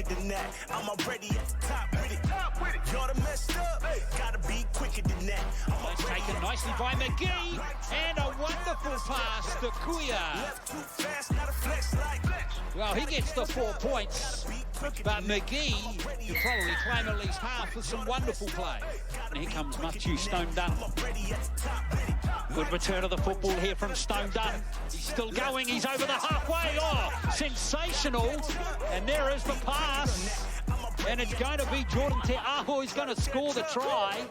than that. I'm already at the top with it. You're the messed up, gotta be quicker than that. It's taken nicely by McGee, and a wonderful pass to Kuya. Well, he gets the 4 points, but McGee can probably claim at least half with some wonderful play. And here comes Matthew Stone Dunn. Good return of the football here from Stone Dunn. He's still going, he's over the halfway. Oh, sensational. And there is the pass. And it's going to be Jordan Te Aho who's going to score the try.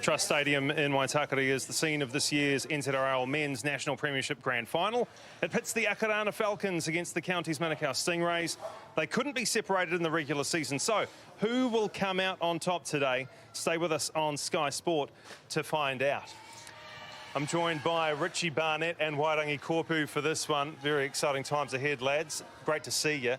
Trust Stadium in Waitakere is the scene of this year's NZRL Men's National Premiership Grand Final. It pits the Akarana Falcons against the Counties Manukau Stingrays. They couldn't be separated in the regular season, so who will come out on top today? Stay with us on Sky Sport to find out. I'm joined by Richie Barnett and Wairangi Korpu for this one. Very exciting times ahead, lads. Great to see you.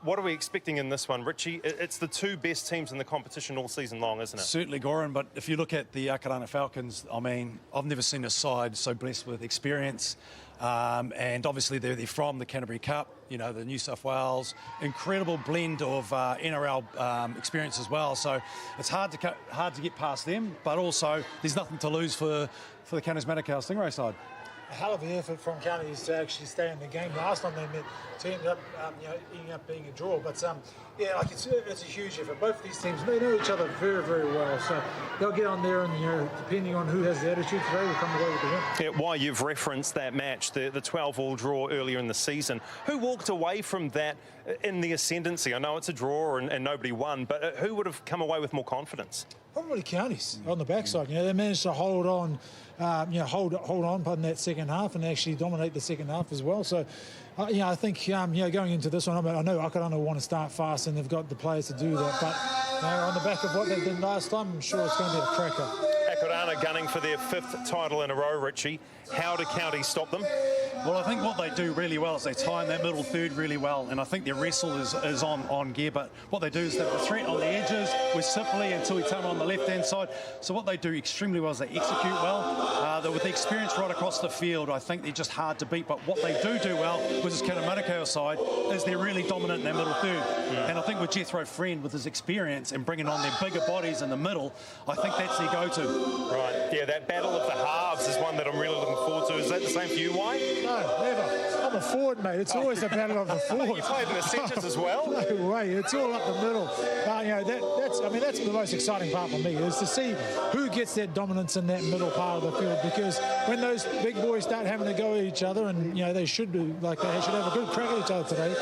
What are we expecting in this one, Richie? It's the two best teams in the competition all season long, isn't it? Certainly, Goran, but if you look at the Akarana Falcons, I mean, I've never seen a side so blessed with experience. And obviously they're from the Canterbury Cup, you know, the New South Wales, incredible blend of NRL experience as well. So it's hard to get past them, but also there's nothing to lose for the Counties Manukau Stingray side. A hell of an effort from Counties to actually stay in the game. Last time they met, to end up, ending up being a draw. But yeah, like it's a huge effort. Both of these teams, they know each other very, very well. So they'll get on there, and depending on who has the attitude today, will come away with the win. Yeah, why you've referenced that match, the 12-all draw earlier in the season. Who walked away from that in the ascendancy? I know it's a draw and nobody won, but who would have come away with more confidence? Probably Counties on the backside. They managed to hold on, hold on in that second half and actually dominate the second half as well. So, I think going into this one, I know Akarana want to start fast and they've got the players to do that. But on the back of what they did last time, I'm sure it's going to be a cracker. Akarana gunning for their 5th title in a row, Richie. How do Counties stop them? Well, I think what they do really well is they time that middle third really well, and I think their wrestle is on gear, but what they do is they threat on the edges with Sipley until we turn on the left-hand side. So what they do extremely well is they execute well. With the experience right across the field, I think they're just hard to beat, but what they do well with this Counties Manukau side is they're really dominant in their middle third. And I think with Jethro Friend, with his experience and bringing on their bigger bodies in the middle, I think that's their go-to. Right, yeah, that battle of the halves is one that I'm really looking forward to. Is that the same for you, White? No, never. I'm a forward, mate. It's always a battle of the forward. You played in the centres as well? No way. It's all up the middle. That's the most exciting part for me, is to see who gets that dominance in that middle part of the field, because when those big boys start having to go at each other, and they should do, like they should have a good crack at each other today,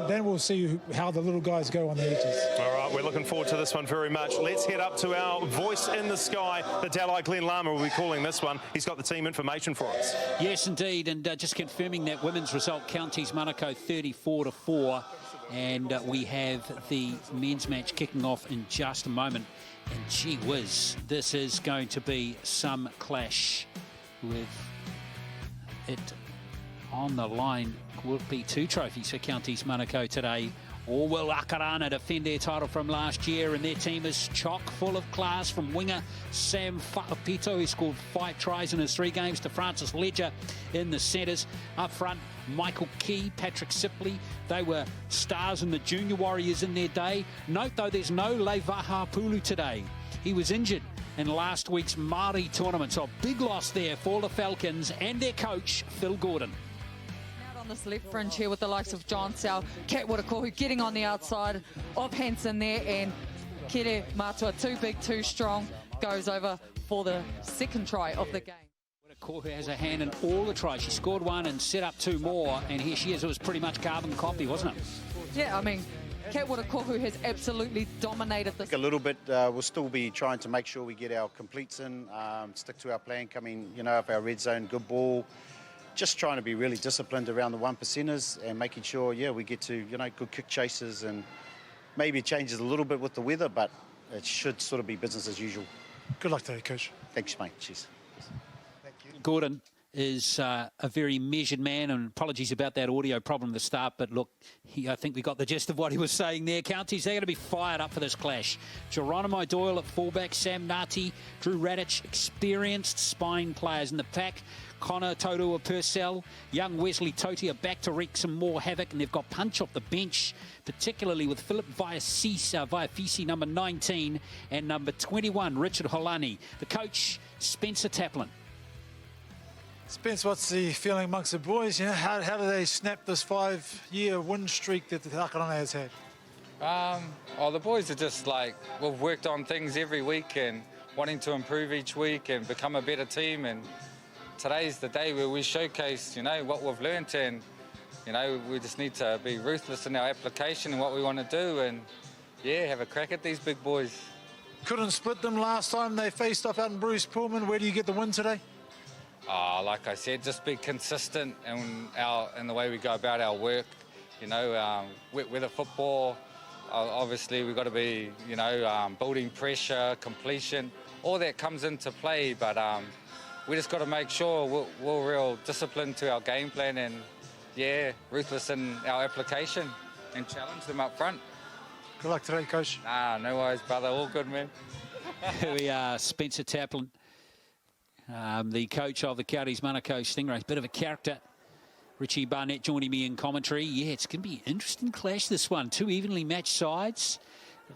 then we'll see how the little guys go on the edges. All right, we're looking forward to this one very much. Let's head up to our voice in the sky. The Dalai Glenn Lama will be calling this one. He's got the team information for us. Yes, indeed, and just confirming that women's result, Counties Manukau 34-4, and we have the men's match kicking off in just a moment. And gee whiz, this is going to be some clash with it on the line. Will be 2 trophies for Counties Manukau today. Or will Akarana defend their title from last year? And their team is chock full of class, from winger Sam Whakapito, who scored 5 tries in his 3 games, to Francis Ledger in the centres. Up front, Michael Key, Patrick Sipley. They were stars in the Junior Warriors in their day. Note, though, there's no Levaha Pulu today. He was injured in last week's Māori tournament. So a big loss there for the Falcons and their coach, Phil Gordon. On this left fringe here with the likes of John Sal, Kat Watakohu getting on the outside of Hansen there, and Kere Matua, too big, too strong, goes over for the 2nd try of the game. Watakohu has a hand in all the tries. She scored 1 and set up 2 more, and here she is. It was pretty much carbon copy, wasn't it? Yeah, I mean, Kat Watakohu has absolutely dominated this. A little bit, we'll still be trying to make sure we get our completes in, stick to our plan coming, of our red zone, good ball. Just trying to be really disciplined around the 1%ers and making sure, we get to, good kick chases, and maybe it changes a little bit with the weather, but it should sort of be business as usual. Good luck today, Coach. Thanks, mate. Cheers. Gordon, is a very measured man, and apologies about that audio problem at the start, but look, I think we got the gist of what he was saying there. Counties, they're going to be fired up for this clash. Geronimo Doyle at fullback, Sam Nati, Drew Radich, experienced spine players in the pack. Connor Totua Purcell, young Wesley Toti are back to wreak some more havoc, and they've got punch off the bench, particularly with Philip Vaiafisi, number 19, and number 21, Richard Holani. The coach, Spencer Taplin. Spence, what's the feeling amongst the boys? You know, how do they snap this 5-year win streak that the Akarana has had? The boys are just like, we've worked on things every week and wanting to improve each week and become a better team, and today's the day where we showcase, you know, what we've learnt, and, you know, we just need to be ruthless in our application and what we want to do, and, yeah, have a crack at these big boys. Couldn't split them last time they faced off out in Bruce Pullman. Where do you get the win today? Like I said, just be consistent in the way we go about our work. You know, with a football, obviously we've got to be, you know, building pressure, completion, all that comes into play, but we just got to make sure we're real disciplined to our game plan and, yeah, ruthless in our application and challenge them up front. Good luck today, Coach. No worries, brother. All good, man. Here we are, Spencer Taplin, the coach of the Counties Manukau Stingrays. Bit of a character. Richie Barnett joining me in commentary. Yeah, it's going to be an interesting clash, this one. Two evenly matched sides.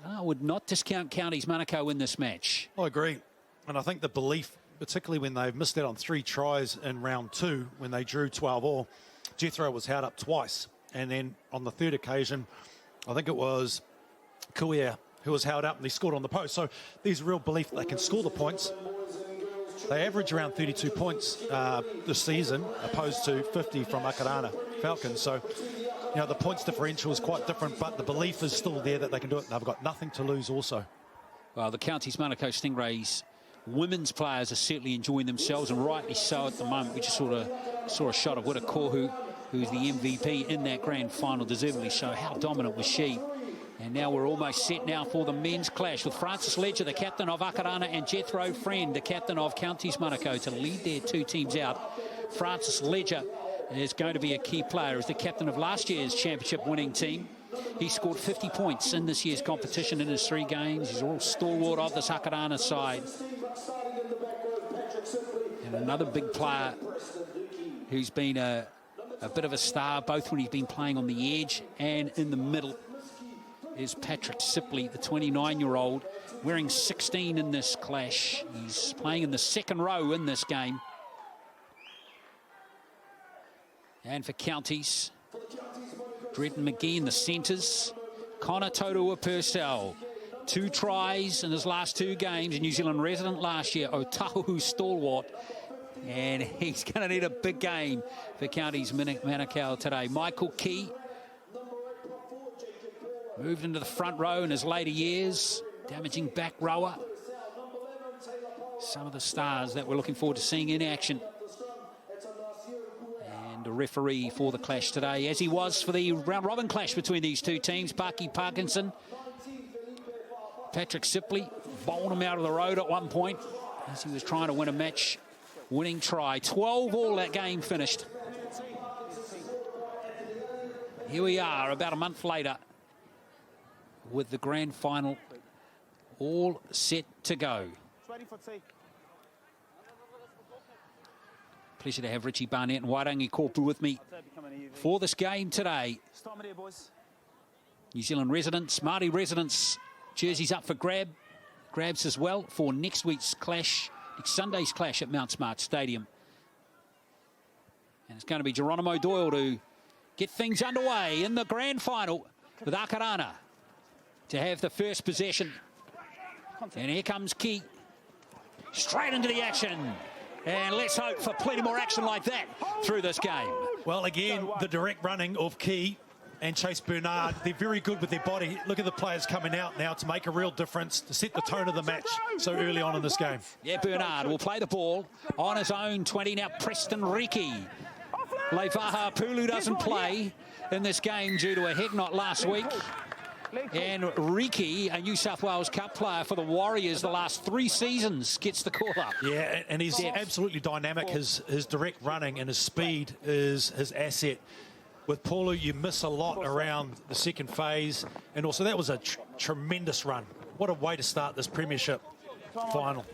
I would not discount Counties Manukau in this match. I agree. And I think the belief, particularly when they've missed out on 3 tries in round 2, when they drew 12-all, Jethro was held up twice. And then on the third occasion, I think it was Kuia who was held up and he scored on the post. So there's real belief that they can score the points. They average around 32 points this season, opposed to 50 from Akarana Falcons. So, you know, the points differential is quite different, but the belief is still there that they can do it. They've got nothing to lose also. Well, the Counties Manukau Stingrays women's players are certainly enjoying themselves, and rightly so at the moment. We just saw a shot of Wita Kohu, who's the MVP in that grand final, deservedly so. How dominant was she? And now we're almost set now for the men's clash with Francis Ledger, the captain of Akarana, and Jethro Friend, the captain of Counties Manukau, to lead their two teams out. Francis Ledger is going to be a key player as the captain of last year's championship winning team. He scored 50 points in this year's competition in his 3 games. He's a real stalwart of this Akarana side. And another big player who's been a bit of a star, both when he's been playing on the edge and in the middle, is Patrick Sipley, the 29-year-old, wearing 16 in this clash. He's playing in the second row in this game. And for Counties, Dredden McGee in the centres. Connor Totua Purcell, 2 tries in his last 2 games. A New Zealand resident last year, Otahu stalwart. And he's going to need a big game for Counties Manukau today. Michael Key moved into the front row in his later years, damaging back rower. Some of the stars that we're looking forward to seeing in action. And a referee for the clash today, as he was for the round-robin clash between these two teams, Paki Parkinson. Patrick Sipley bowled him out of the road at one point as he was trying to win a match-winning try. 12-all that game finished. Here we are, about a month later, with the grand final all set to go. Pleasure to have Richie Barnett and Wairangi Korpu with me for this game today. New Zealand residents, Māori residents, jerseys up for grabs as well for next week's clash, next Sunday's clash at Mount Smart Stadium. And it's going to be Geronimo Doyle to get things underway in the grand final with Akarana to have the first possession. And here comes Key, straight into the action. And let's hope for plenty more action like that through this game. Well, again, the direct running of Key and Chase Bernard, they're very good with their body. Look at the players coming out now to make a real difference, to set the tone of the match so early on in this game. Yeah, Bernard will play the ball on his own 20 now. Preston Riki. Leivaha Pulu doesn't play in this game due to a head knot last week. And Riki, a New South Wales Cup player for the Warriors the last 3 seasons, gets the call up. Yeah, and he's absolutely dynamic. His direct running and his speed is his asset. With Paulu, you miss a lot around the second phase. And also, that was a tremendous run. What a way to start this Premiership final.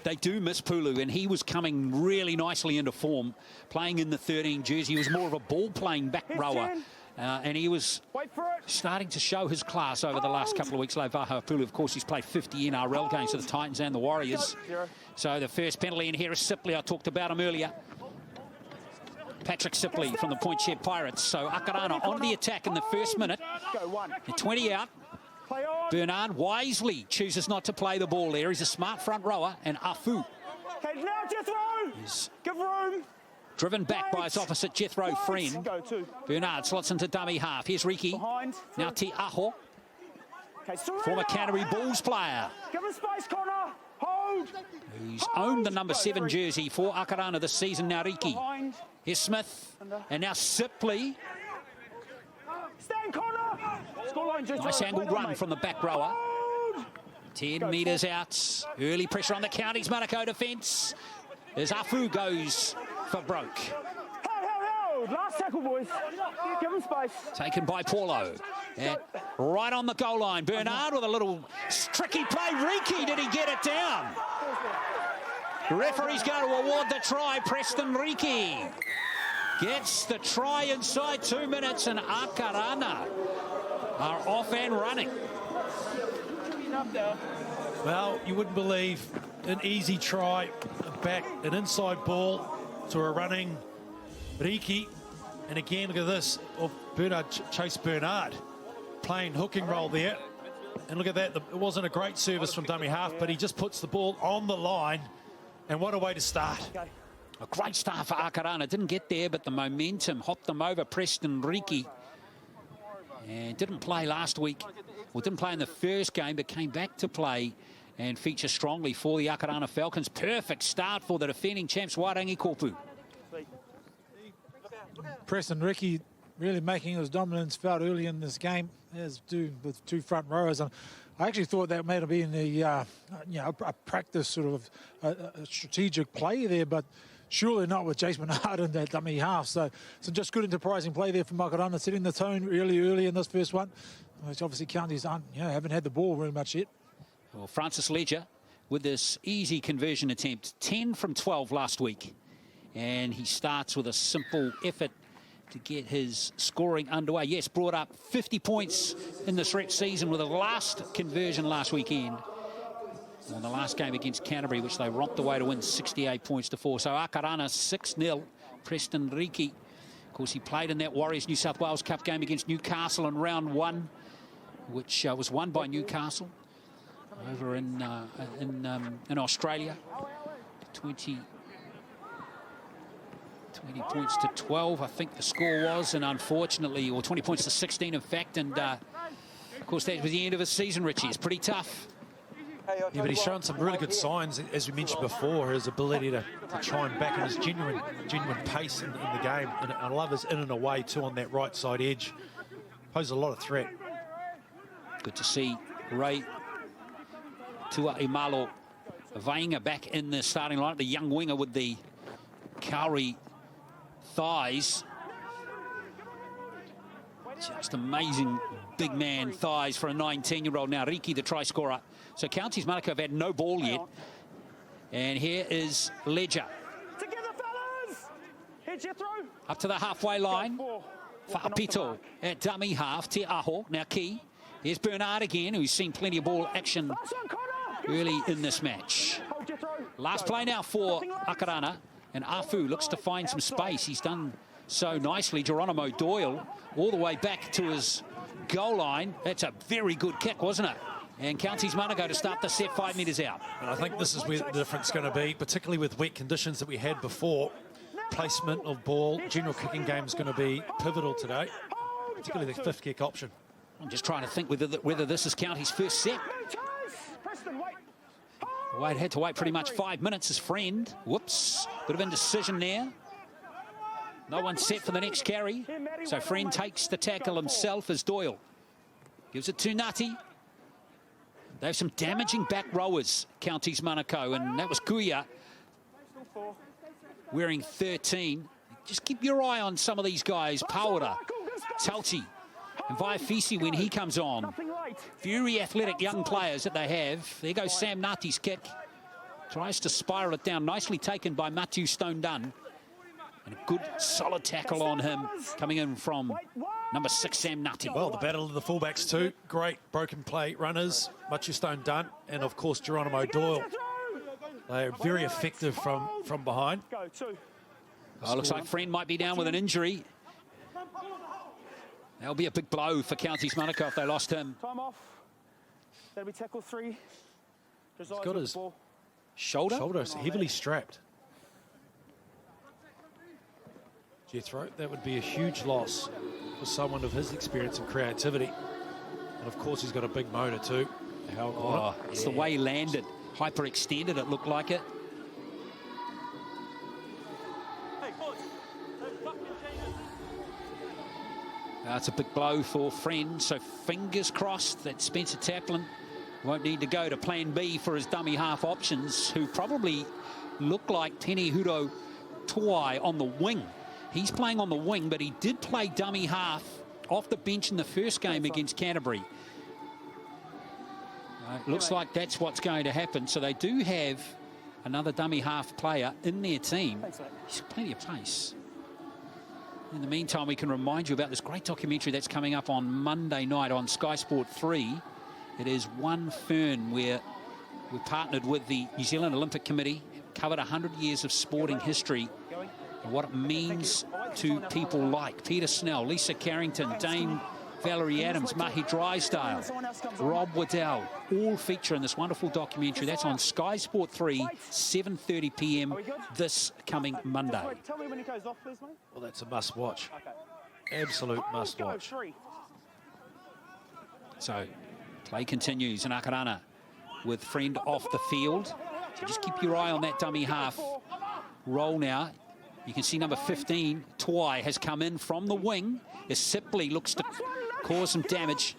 They do miss Pulu, and he was coming really nicely into form, playing in the 13 jersey. He was more of a ball-playing back rower, and he was starting to show his class over the last couple of weeks. Levaha Pulu, of course, he's played 50 NRL games for the Titans and the Warriors. So the first penalty, and here is Sipley. I talked about him earlier. Patrick Sipley from the Point Shed Pirates. So Akarana on the attack in the first minute. The 20 out. Bernard wisely chooses not to play the ball there. He's a smart front rower, and Afu is driven back by his opposite Jethro Friend. Bernard slots into dummy half. Here's Riki. Now Te Aho, former Canterbury Bulls player. He's owned the number 7 jersey for Akarana this season. Now Riki. Here's Smith, and now Sipley. Nice angled run from the back rower. 10 metres out. Early pressure on the Counties Manukau defence. As Afu goes for broke. Last tackle, boys. Give him space. Taken by Paulo. And right on the goal line. Bernard with a little tricky play. Riki, did he get it down? The referee's going to award the try. Preston Riki gets the try inside 2 minutes, and Akarana are off and running. Well, you wouldn't believe an easy try, an inside ball to a running Riki. And again, look at this, Chase Bernard playing hooking role there. And look at that, it wasn't a great service from dummy half, but he just puts the ball on the line. And what a way to start. A great start for Akarana. Didn't get there, but the momentum hopped them over Preston Riki. And didn't play last week. Well, didn't play in the first game, but came back to play and feature strongly for the Akarana Falcons. Perfect start for the defending champs, Wairangi Kopu. Preston Riki really making his dominance felt early in this game, as do with 2 front rowers. And I actually thought that might have been a practice sort of a strategic play there, but surely not with Chase Bernard in that dummy half. So just good enterprising play there from Akarana, setting the tone really early in this first one. Which obviously Counties haven't had the ball very much yet. Well, Francis Ledger with this easy conversion attempt, 10 from 12 last week. And he starts with a simple effort to get his scoring underway. Yes, brought up 50 points in the stretch season with the last conversion last weekend. On the last game against Canterbury, which they romped away to win 68 points to 4. So Akarana 6-0. Preston Riki, of course, he played in that Warriors New South Wales Cup game against Newcastle in round 1, which was won by Newcastle over in Australia. 20 points to 12, I think the score was, and unfortunately, or 20 points to 16, in fact, and of course that was the end of his season. Richie, it's pretty tough. Yeah, but he's shown some really good signs, as we mentioned before, his ability to try and back in his genuine pace in the game. And I love his in and away too on that right side edge. Poses a lot of threat. Good to see Ray Tuaimalo Vainga back in the starting line, the young winger with the Kauri thighs. Just amazing big man thighs for a 19-year-old. Now Riki, the try scorer. So Counties Manukau have had no ball yet. And here is Ledger. Together, fellas! Here, Jethro. Up to the halfway line. Fa'apito at dummy half. Te Aho, now key. Here's Bernard again, who's seen plenty of ball action early in this match. Last play now for Akarana. And Afu looks to find some space. He's done so nicely. Geronimo Doyle all the way back to his goal line. That's a very good kick, wasn't it? And Counties Manukau to start the set 5 metres out. And I think this is where the difference is going to be, particularly with wet conditions that we had before. Placement of ball, general kicking game is going to be pivotal today, particularly the 5th kick option. I'm just trying to think whether this is Counties' first set. Wade had to wait pretty much 5 minutes. His friend, whoops, bit of indecision there. No one set for the next carry. So Friend takes the tackle himself as Doyle. Gives it to Ngati. They have some damaging back rowers, Counties Manukau, and that was Kuia wearing 13. Just keep your eye on some of these guys. Paura, Tauti, and Vaifisi when he comes on. Very athletic young players that they have. There goes Sam Ngati's kick. Tries to spiral it down. Nicely taken by Matthew Stone Dunn. And a good solid tackle on him coming in from number 6, Sam Ngati. Well, the battle of the fullbacks too. Great broken play runners. Matthew Stone Dunn and, of course, Geronimo Doyle. They are very effective from behind. Oh, looks like Friend might be down with an injury. That'll be a big blow for Counties Manukau if they lost him. Time off. That'll be tackle 3. He's got his shoulder heavily strapped. Jethro, that would be a huge loss for someone of his experience and creativity. And of course, he's got a big motor too. It's the way he landed. Hyperextended, it looked like it. It's a big blow for Friend, so fingers crossed that Spencer Taplin won't need to go to plan B for his dummy half options, who probably look like Tene Huro Tuai on the wing. He's playing on the wing, but he did play dummy half off the bench in the first game against Canterbury. Looks like that's what's going to happen. So they do have another dummy half player in their team. He's got plenty of pace. In the meantime, we can remind you about this great documentary that's coming up on Monday night on Sky Sport 3. It is One Fern, where we've partnered with the New Zealand Olympic Committee, covered 100 years of sporting history and what it means to people like Peter Snell, Lisa Carrington, Dame Valerie Adams, Mahi Drysdale, Rob Waddell, all feature in this wonderful documentary. That's on Sky Sport 3, 7:30 p.m. this coming Monday. Tell me when it goes off, please, mate. Well, that's a must-watch. Absolute must-watch. So, play continues in Akarana with Friend off the field. So just keep your eye on that dummy half roll now. You can see number 15, Tuai, has come in from the wing. As Sipley looks to cause some damage.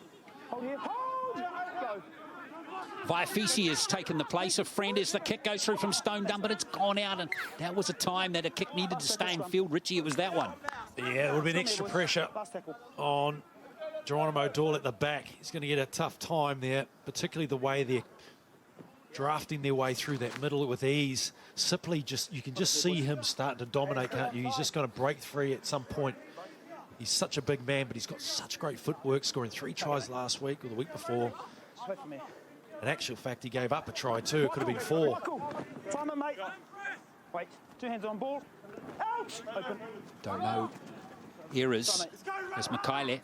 Vaifisi has taken the place of Friend as the kick goes through from Stone Dunn, but it's gone out, and that was a time that a kick needed to stay in field. Richie, it was that one. Yeah, it would have been extra pressure on Geronimo Doyle at the back. He's going to get a tough time there, particularly the way they're drafting their way through that middle with ease. Sipley, you can just see him starting to dominate, can't you? He's just going to break free at some point. He's such a big man, but he's got such great footwork, scoring 3 tries last week or the week before. In actual fact, he gave up a try too. It could have been 4. Time it, mate. Wait, 2 hands on ball. Out! Open. Don't know errors as Makaile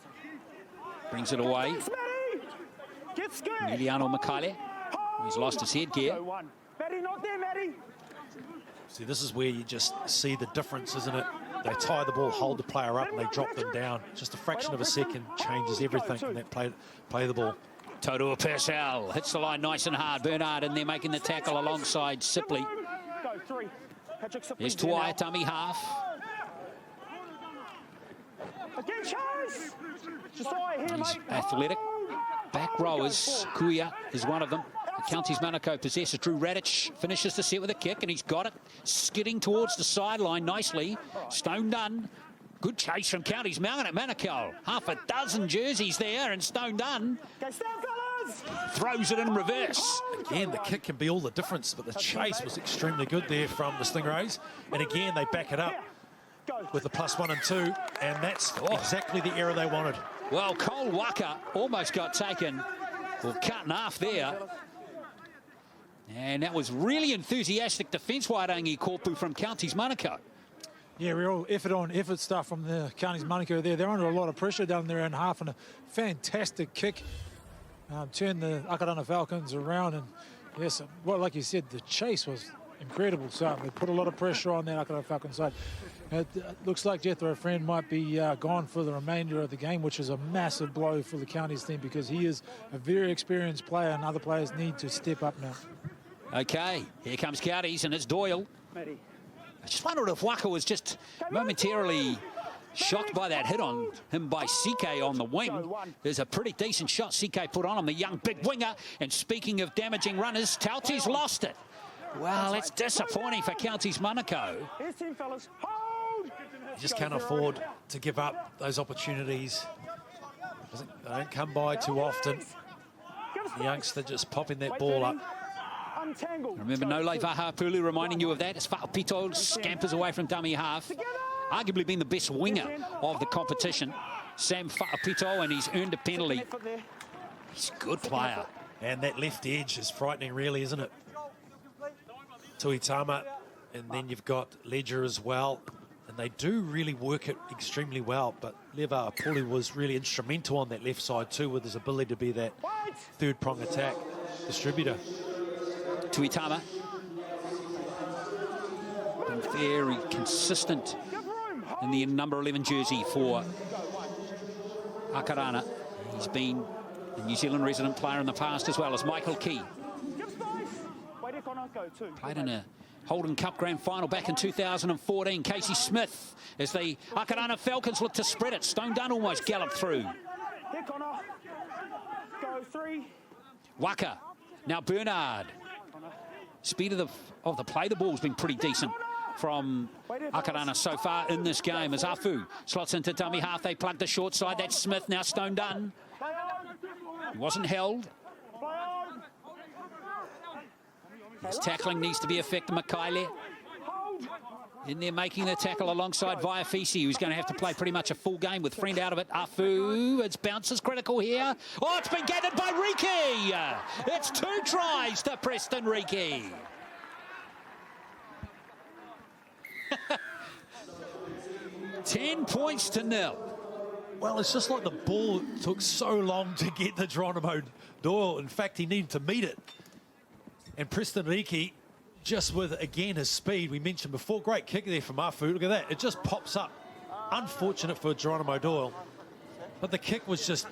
brings it away. Emiliano Makaile, he's lost his headgear. Matty, not there, Matty. See, this is where you just see the difference, isn't it? They tie the ball, hold the player up, and they drop them down. Just a fraction of a second changes everything in that play the ball. Totoa Purcell hits the line nice and hard. Bernard in there making the tackle alongside Sipley. There's Tuai, dummy half. He's athletic. Back rowers. Kuia is one of them. The Counties Manukau possessor. Drew Radich finishes the set with a kick, and he's got it. Skidding towards the sideline nicely. Stone Dunn. Good chase from Counties Manukau. Half a dozen jerseys there, and Stone Dunn throws it in reverse. Again, the kick can be all the difference, but the chase was extremely good there from the Stingrays. And again, they back it up with the +1 and 2, and that's exactly the error they wanted. Well, Cole Waka almost got taken, or cut in half there. And that was really enthusiastic defence, Wairangi Korpu from Counties Manukau. Yeah, real effort stuff from the Counties Manukau there. They're under a lot of pressure down there in half, and a fantastic kick turned the Akarana Falcons around. And yes, well, like you said, the chase was incredible. So they put a lot of pressure on that Akarana Falcon side. It looks like Jethro Friend might be gone for the remainder of the game, which is a massive blow for the Counties team because he is a very experienced player, and other players need to step up now. Okay, here comes Counties, and it's Doyle. I just wondered if Waka was just momentarily Shocked by that hit on him by CK on the wing. There's a pretty decent shot CK put on him, the young big winger. And speaking of damaging runners, Tauti's lost it. Well, it's disappointing for Counties Manukau. Here's team, fellas. Hold! You just can't afford to give up those opportunities. They don't come by too often. The youngster just popping that ball up. Remember, no Vaha Pulu reminding you of that as Fa'apito scampers away from dummy half. Arguably been the best winger of the competition, Sam Fa'apito, and he's earned a penalty. He's a good player. And that left edge is frightening, really, isn't it? Tuitama, and then you've got Ledger as well. And they do really work it extremely well, but Leva Apuli was really instrumental on that left side too, with his ability to be that third prong attack distributor. Tuitama, been very consistent in the number 11 jersey for Akarana. He's been a New Zealand resident player in the past, as well as Michael Key. Played in a Holden Cup Grand Final back in 2014. Casey Smith as the Akarana Falcons look to spread it. Stone Dunn almost galloped through. Go 3. Waka, now Bernard. Speed of the play, the ball's been pretty decent from Akarana so far in this game as Afu slots into dummy half. They plug the short side. That's Smith, now Stone Dunn. He wasn't held. His tackling needs to be effective. Makaile in there making the tackle alongside Vaiafisi, who's going to have to play pretty much a full game with friend out of it. Afu, its bounce is critical here. Oh, it's been gathered by Riki. It's 2 tries to Preston Riki. $10-0. Well, it's just like the ball took so long to get the Geronimo Doyle. In fact, he needed to meet it. And Preston Riki, just with, again, his speed, we mentioned before, great kick there from Afu. Look at that. It just pops up. Unfortunate for Geronimo Doyle. But the kick was just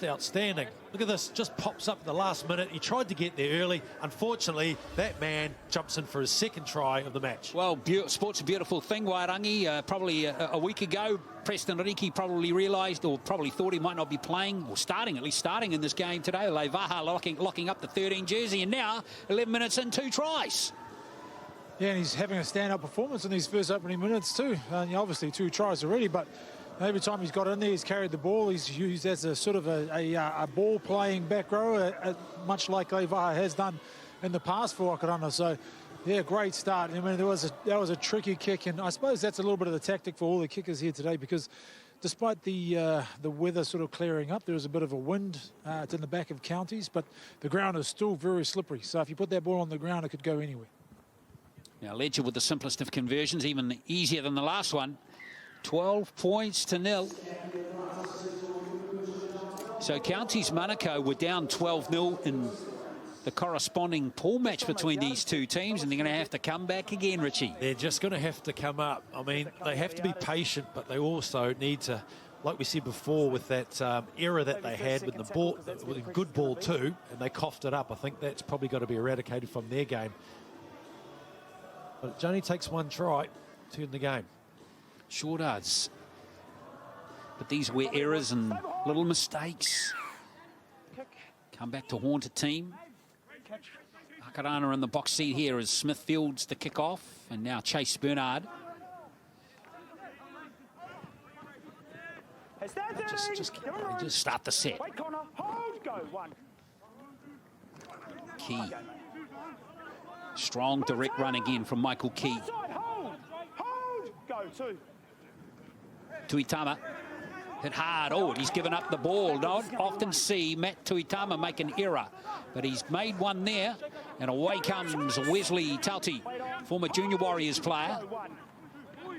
outstanding. Look at this. Just pops up at the last minute. He tried to get there early. Unfortunately, that man jumps in for his second try of the match. Well, sport's a beautiful thing, Wairangi. Probably a week ago, Preston Riki probably realised or probably thought he might not be playing or at least starting in this game today. Leivaha locking up the 13 jersey, and now 11 minutes in, 2 tries. Yeah, and he's having a stand-up performance in these first opening minutes too. Obviously 2 tries already, but every time he's got in there, he's carried the ball. He's used as a sort of a ball-playing back row, much like Leivaha has done in the past for Akarana. So, yeah, great start. I mean, that was a tricky kick, and I suppose that's a little bit of the tactic for all the kickers here today, because despite the weather sort of clearing up, there was a bit of a wind in the back of Counties, but the ground is still very slippery. So if you put that ball on the ground, it could go anywhere. Now, Ledger with the simplest of conversions, even easier than the last one. 12-0. So Counties Manukau were down 12-0 in the corresponding pool match between these two teams, and they're going to have to come back again, Richie. They're just going to have to come up. I mean, they have to be patient, but they also need to, like we said before, with that error that they had with the ball, with a good ball too, and they coughed it up. I think that's probably got to be eradicated from their game. But it only takes 1 try to win the game. Sure does. But these were errors and little mistakes. Come back to haunt a team. Akarana in the box seat here as Smith fields the kickoff, and now Chase Bernard. Just start the set. Key. Strong direct run again from Michael Key. Go 2. Tuitama hit hard. Oh, he's given up the ball. Don't often see Matt Tuitama make an error, but he's made one there, and away comes Wesley Tauti, former Junior Warriors player.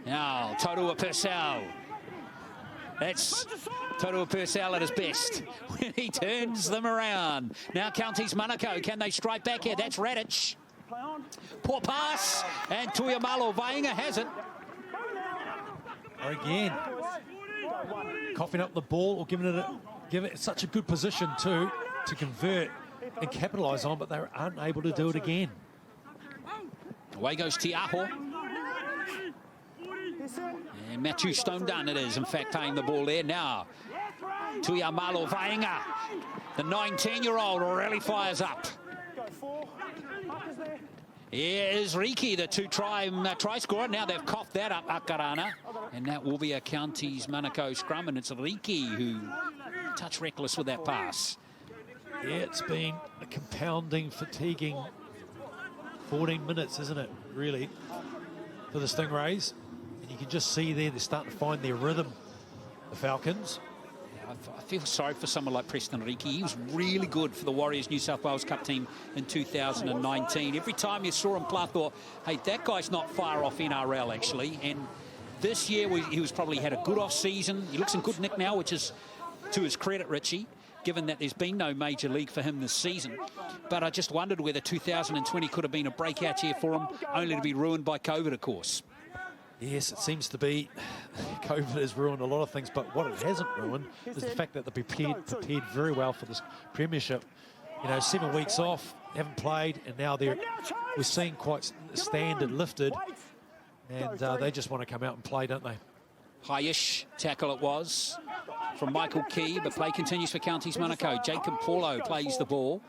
Now Torua Purcell. That's Torua Purcell at his best when he turns them around. Now Counties Manukau, can they strike back here? That's Radic. Poor pass, and Tuyamalo Vainga has it. Again, coughing up the ball or giving it such a good position to convert and capitalise on, but they were unable to do it again. Away goes Tiaho. And Matthew Stone Dunn it is, in fact, playing the ball there now. Tuiamalo Vainga, the 19-year-old, really fires up. Here is Riki, the two-try scorer. Now they've coughed that up, Akarana. And that will be a Counties Manukau scrum, and it's Riki who touched reckless with that pass. Yeah, it's been a compounding, fatiguing 14 minutes, isn't it, really, for the Stingrays. And you can just see there they're starting to find their rhythm, the Falcons. I feel sorry for someone like Preston Riki. He was really good for the Warriors New South Wales Cup team in 2019. Every time you saw him play, I thought, hey, that guy's not far off NRL, actually. And this year, he was probably had a good off-season. He looks in good nick now, which is to his credit, Richie, given that there's been no major league for him this season. But I just wondered whether 2020 could have been a breakout year for him, only to be ruined by COVID, of course. Yes, it seems to be. COVID has ruined a lot of things, but what it hasn't ruined is the fact that they're prepared very well for this Premiership. You know, 7 weeks off, haven't played, and now we're seeing quite standard lifted, and they just want to come out and play, don't they? High-ish tackle it was from Michael Key, but play continues for Counties Manukau. Jacob Paulo plays the ball.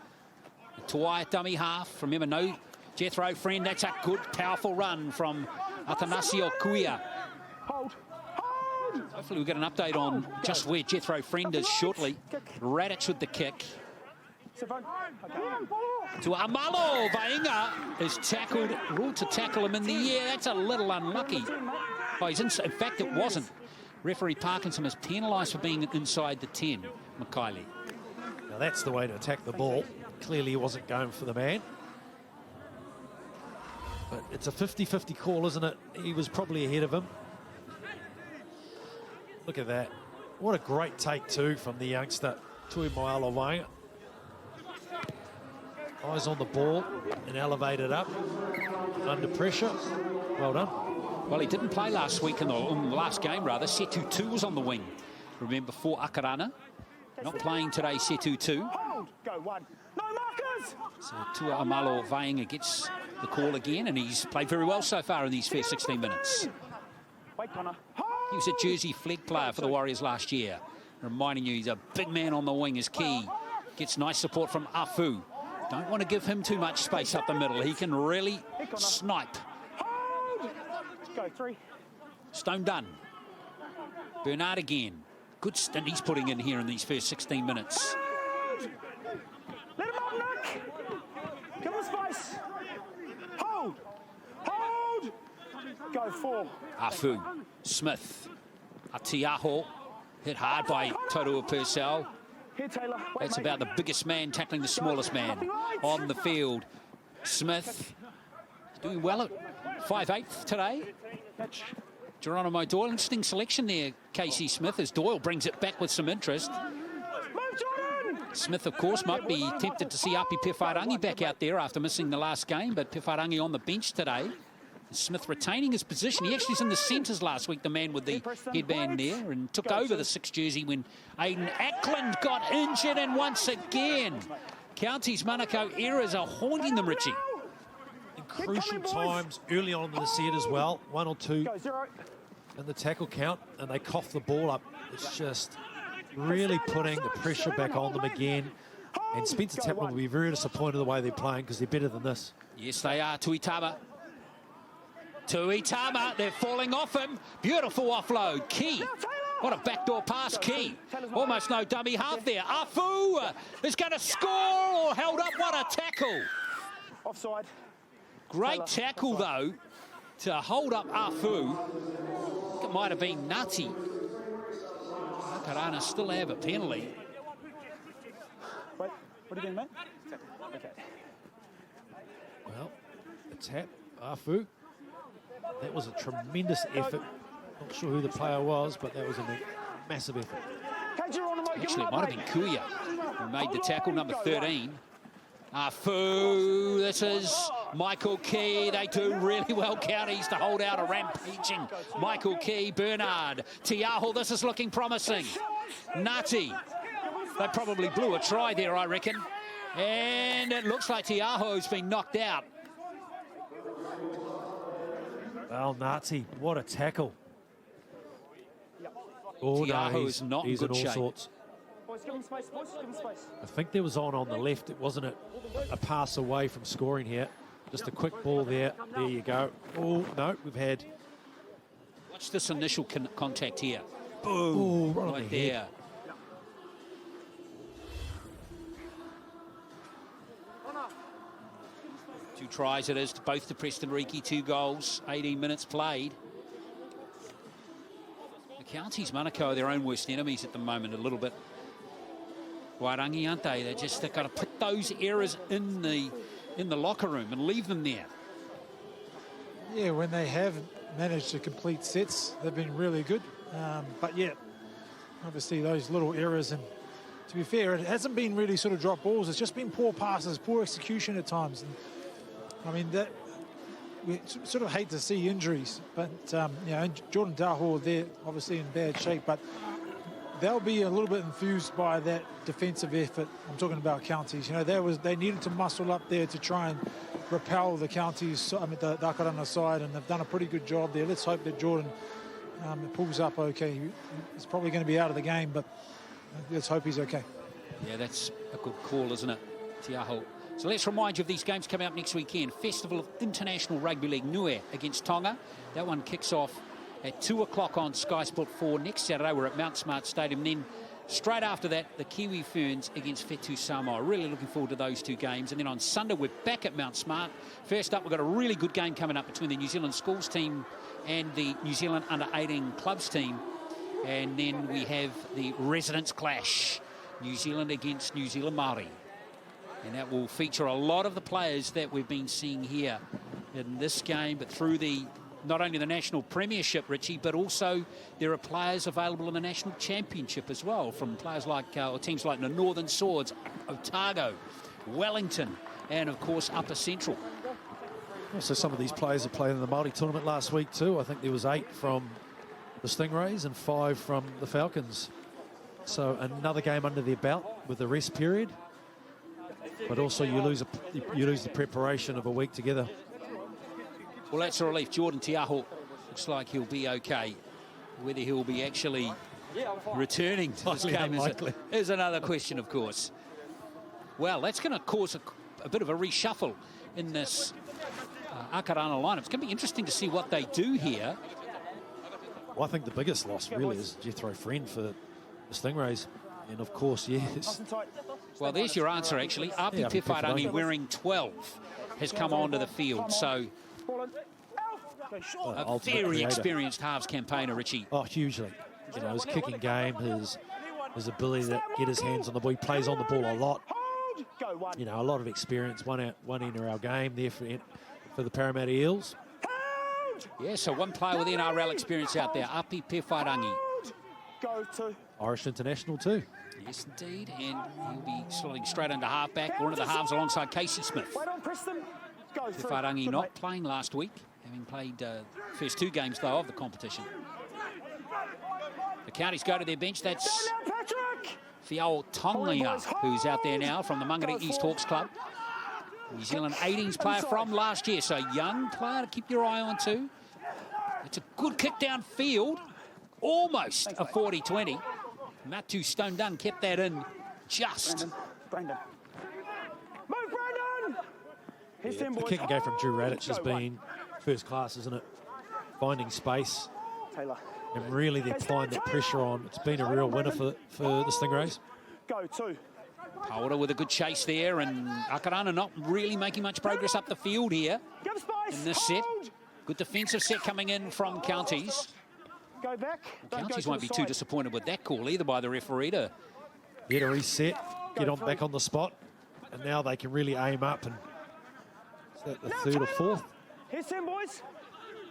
Tuai dummy half. Remember, no Jethro Friend. That's a good, powerful run from Athanasio Kuia. Hopefully we'll get an update on just where Jethro Friend is shortly. Radich with the kick. To Amalo Vainga is tackled, ruled to tackle him in the air. That's a little unlucky. Oh, in fact, it wasn't. Referee Parkinson is penalised for being inside the 10, Mikhaili. Now that's the way to attack the ball. Clearly he wasn't going for the man. But it's a 50-50 call, isn't it? He was probably ahead of him. Look at that. What a great take, too, from the youngster, Tui Moala Vainga. Eyes on the ball and elevated up under pressure. Well done. Well, he didn't play last week in the last game, rather. Setu 2 was on the wing. Remember, for Akarana. Not playing today, Setu 2. Go one. No markers! So Tua Amalo Vainga gets the call again, and he's played very well so far in these first 16 minutes. Wait, Connor. He was a Jersey flag player for the Warriors last year. Reminding you, he's a big man on the wing is key. Gets nice support from Afu. Don't want to give him too much space up the middle. He can really snipe. Go 3. Stone Dunn. Bernard again. Good stint he's putting in here in these first 16 minutes. Let him on, Nick. Give him space. Hold. Hold. Go 4. Afu. Smith. Atiaho. Hit hard by Toru Purcell. Here, Taylor. Wait, That's mate. about the biggest man tackling the smallest man on the field. Smith doing well at 5/8 today. Geronimo Doyle, interesting selection there, Casey Smith, as Doyle brings it back with some interest. Smith, of course, might be tempted to see Api Pefarangi back out there after missing the last game, but Pefarangi on the bench today. Smith retaining his position. He actually was in the centres last week, the man with the headband there, and took over the 6th jersey when Aidan Ackland got injured, and once again, Counties Manukau errors are haunting them, Richie. In crucial times early on in the set as well, 1 or 2 in the tackle count, and they cough the ball up. It's just really putting the pressure back on them again. And Spencer Taplin will be very disappointed the way they're playing because they're better than this. Yes, they are. Tuitama. Tuitama, they're falling off him. Beautiful offload. Key. What a backdoor pass, Key. Almost no dummy half there. Afu is going to score or held up. What a tackle. Offside. Great tackle, though, to hold up Afu. It might have been nutty. Akarana still have a penalty. Wait, what are you doing, mate? Okay. Well, a tap, Afu. That was a tremendous effort. Not sure who the player was, but that was a massive effort. Actually, it might have been Kuya who made the tackle, number 13. Afu, this is Michael Key. They do really well, Counties, to hold out a rampaging Michael Key. Bernard, Tiaho, this is looking promising. Nati, they probably blew a try there, I reckon. And it looks like Tiaho's been knocked out. Well, Nati, what a tackle. Oh, Tiaho no, is not in he's good all shape. sorts. Boys, give him space, boys. Give him space. I think there was on the left. It wasn't a pass away from scoring here. Just a quick ball there. There you go. Oh, no, we've had... Watch this initial contact here. Boom. Right on the there. head. 2 tries it is, both to Preston Reiki, 2 goals, 18 minutes played. The Counties Manukau are their own worst enemies at the moment, a little bit. Wairangi, aren't they? They've got to put those errors in the locker room and leave them there. Yeah, when they have managed to complete sets, they've been really good. But yeah, obviously those little errors, and to be fair, it hasn't been really sort of drop balls. It's just been poor passes, poor execution at times. And I mean, that we sort of hate to see injuries, but you know, Jordan Daho, they're obviously in bad shape, but they'll be a little bit enthused by that defensive effort. I'm talking about Counties. You know, they needed to muscle up there to try and repel the Counties, I mean, the Akarana side, and they've done a pretty good job there. Let's hope that Jordan pulls up okay. He's probably going to be out of the game, but let's hope he's okay. Yeah, that's a good call, isn't it, Tiaho? So let's remind you of these games coming up next weekend. Festival of International Rugby League Nue against Tonga. That one kicks off at 2 o'clock on Sky Sport 4 next Saturday. We're at Mount Smart Stadium. Then straight after that, the Kiwi Ferns against Whetu Samoa. Really looking forward to those 2 games. And then on Sunday, we're back at Mount Smart. First up, we've got a really good game coming up between the New Zealand schools team and the New Zealand under-18 clubs team. And then we have the residents clash. New Zealand against New Zealand Māori. And that will feature a lot of the players that we've been seeing here in this game, but through not only the National Premiership, Richie, but also there are players available in the National Championship as well, from players like, or teams like the Northern Swords, Otago, Wellington, and of course Upper Central. Also, some of these players have played in the Māori tournament last week too. I think there was 8 from the Stingrays and 5 from the Falcons. So another game under their belt with the rest period. But also you lose the preparation of a week together. Well, that's a relief. Jordan Tiaho looks like he'll be okay. Whether he'll be actually returning to this game is another question, of course. Well, that's going to cause a bit of a reshuffle in this Akarana lineup. It's going to be interesting to see what they do here. Well, I think the biggest loss really is Jethro Friend for the Stingrays. And of course, yes. Well, there's your answer, actually. Api Pewharangi, wearing 12, has come onto the field. So a very experienced halves campaigner, Richie. Oh, hugely. You know, his kicking game, his ability to get his hands on the ball. He plays on the ball a lot. You know, a lot of experience. One end of our game there for the Parramatta Eels. Yeah, so one player with NRL experience out there, Api Pewharangi. Irish international too. Yes, indeed, and he'll be slotting straight into halfback, one of the halves alongside Casey Smith. Pewharangi not playing last week, having played first 2 games, though, of the competition. The Counties go to their bench. That's Fiao Tongia, who's out there now from the Mangere East Hawks Club. New Zealand 18s player from last year, so young player to keep your eye on too. It's a good kick downfield, almost a 40-20. Matu Stone Dunn kept that in just. Brandon. Move, Brandon! Yeah, the kicking game from Drew Radich has been first class, isn't it? Finding space. Taylor. And really they're applying that pressure on. It's been a real winner for the Stingrays. Go 2. Powder with a good chase there, and Akarana not really making much progress up the field here in this set. Good defensive set coming in from Counties. Go back. Counties won't be too disappointed with that call either by the referee to get a reset, get on back on the spot, and now they can really aim up. And is that the 3rd or 4th? Here's 10, boys.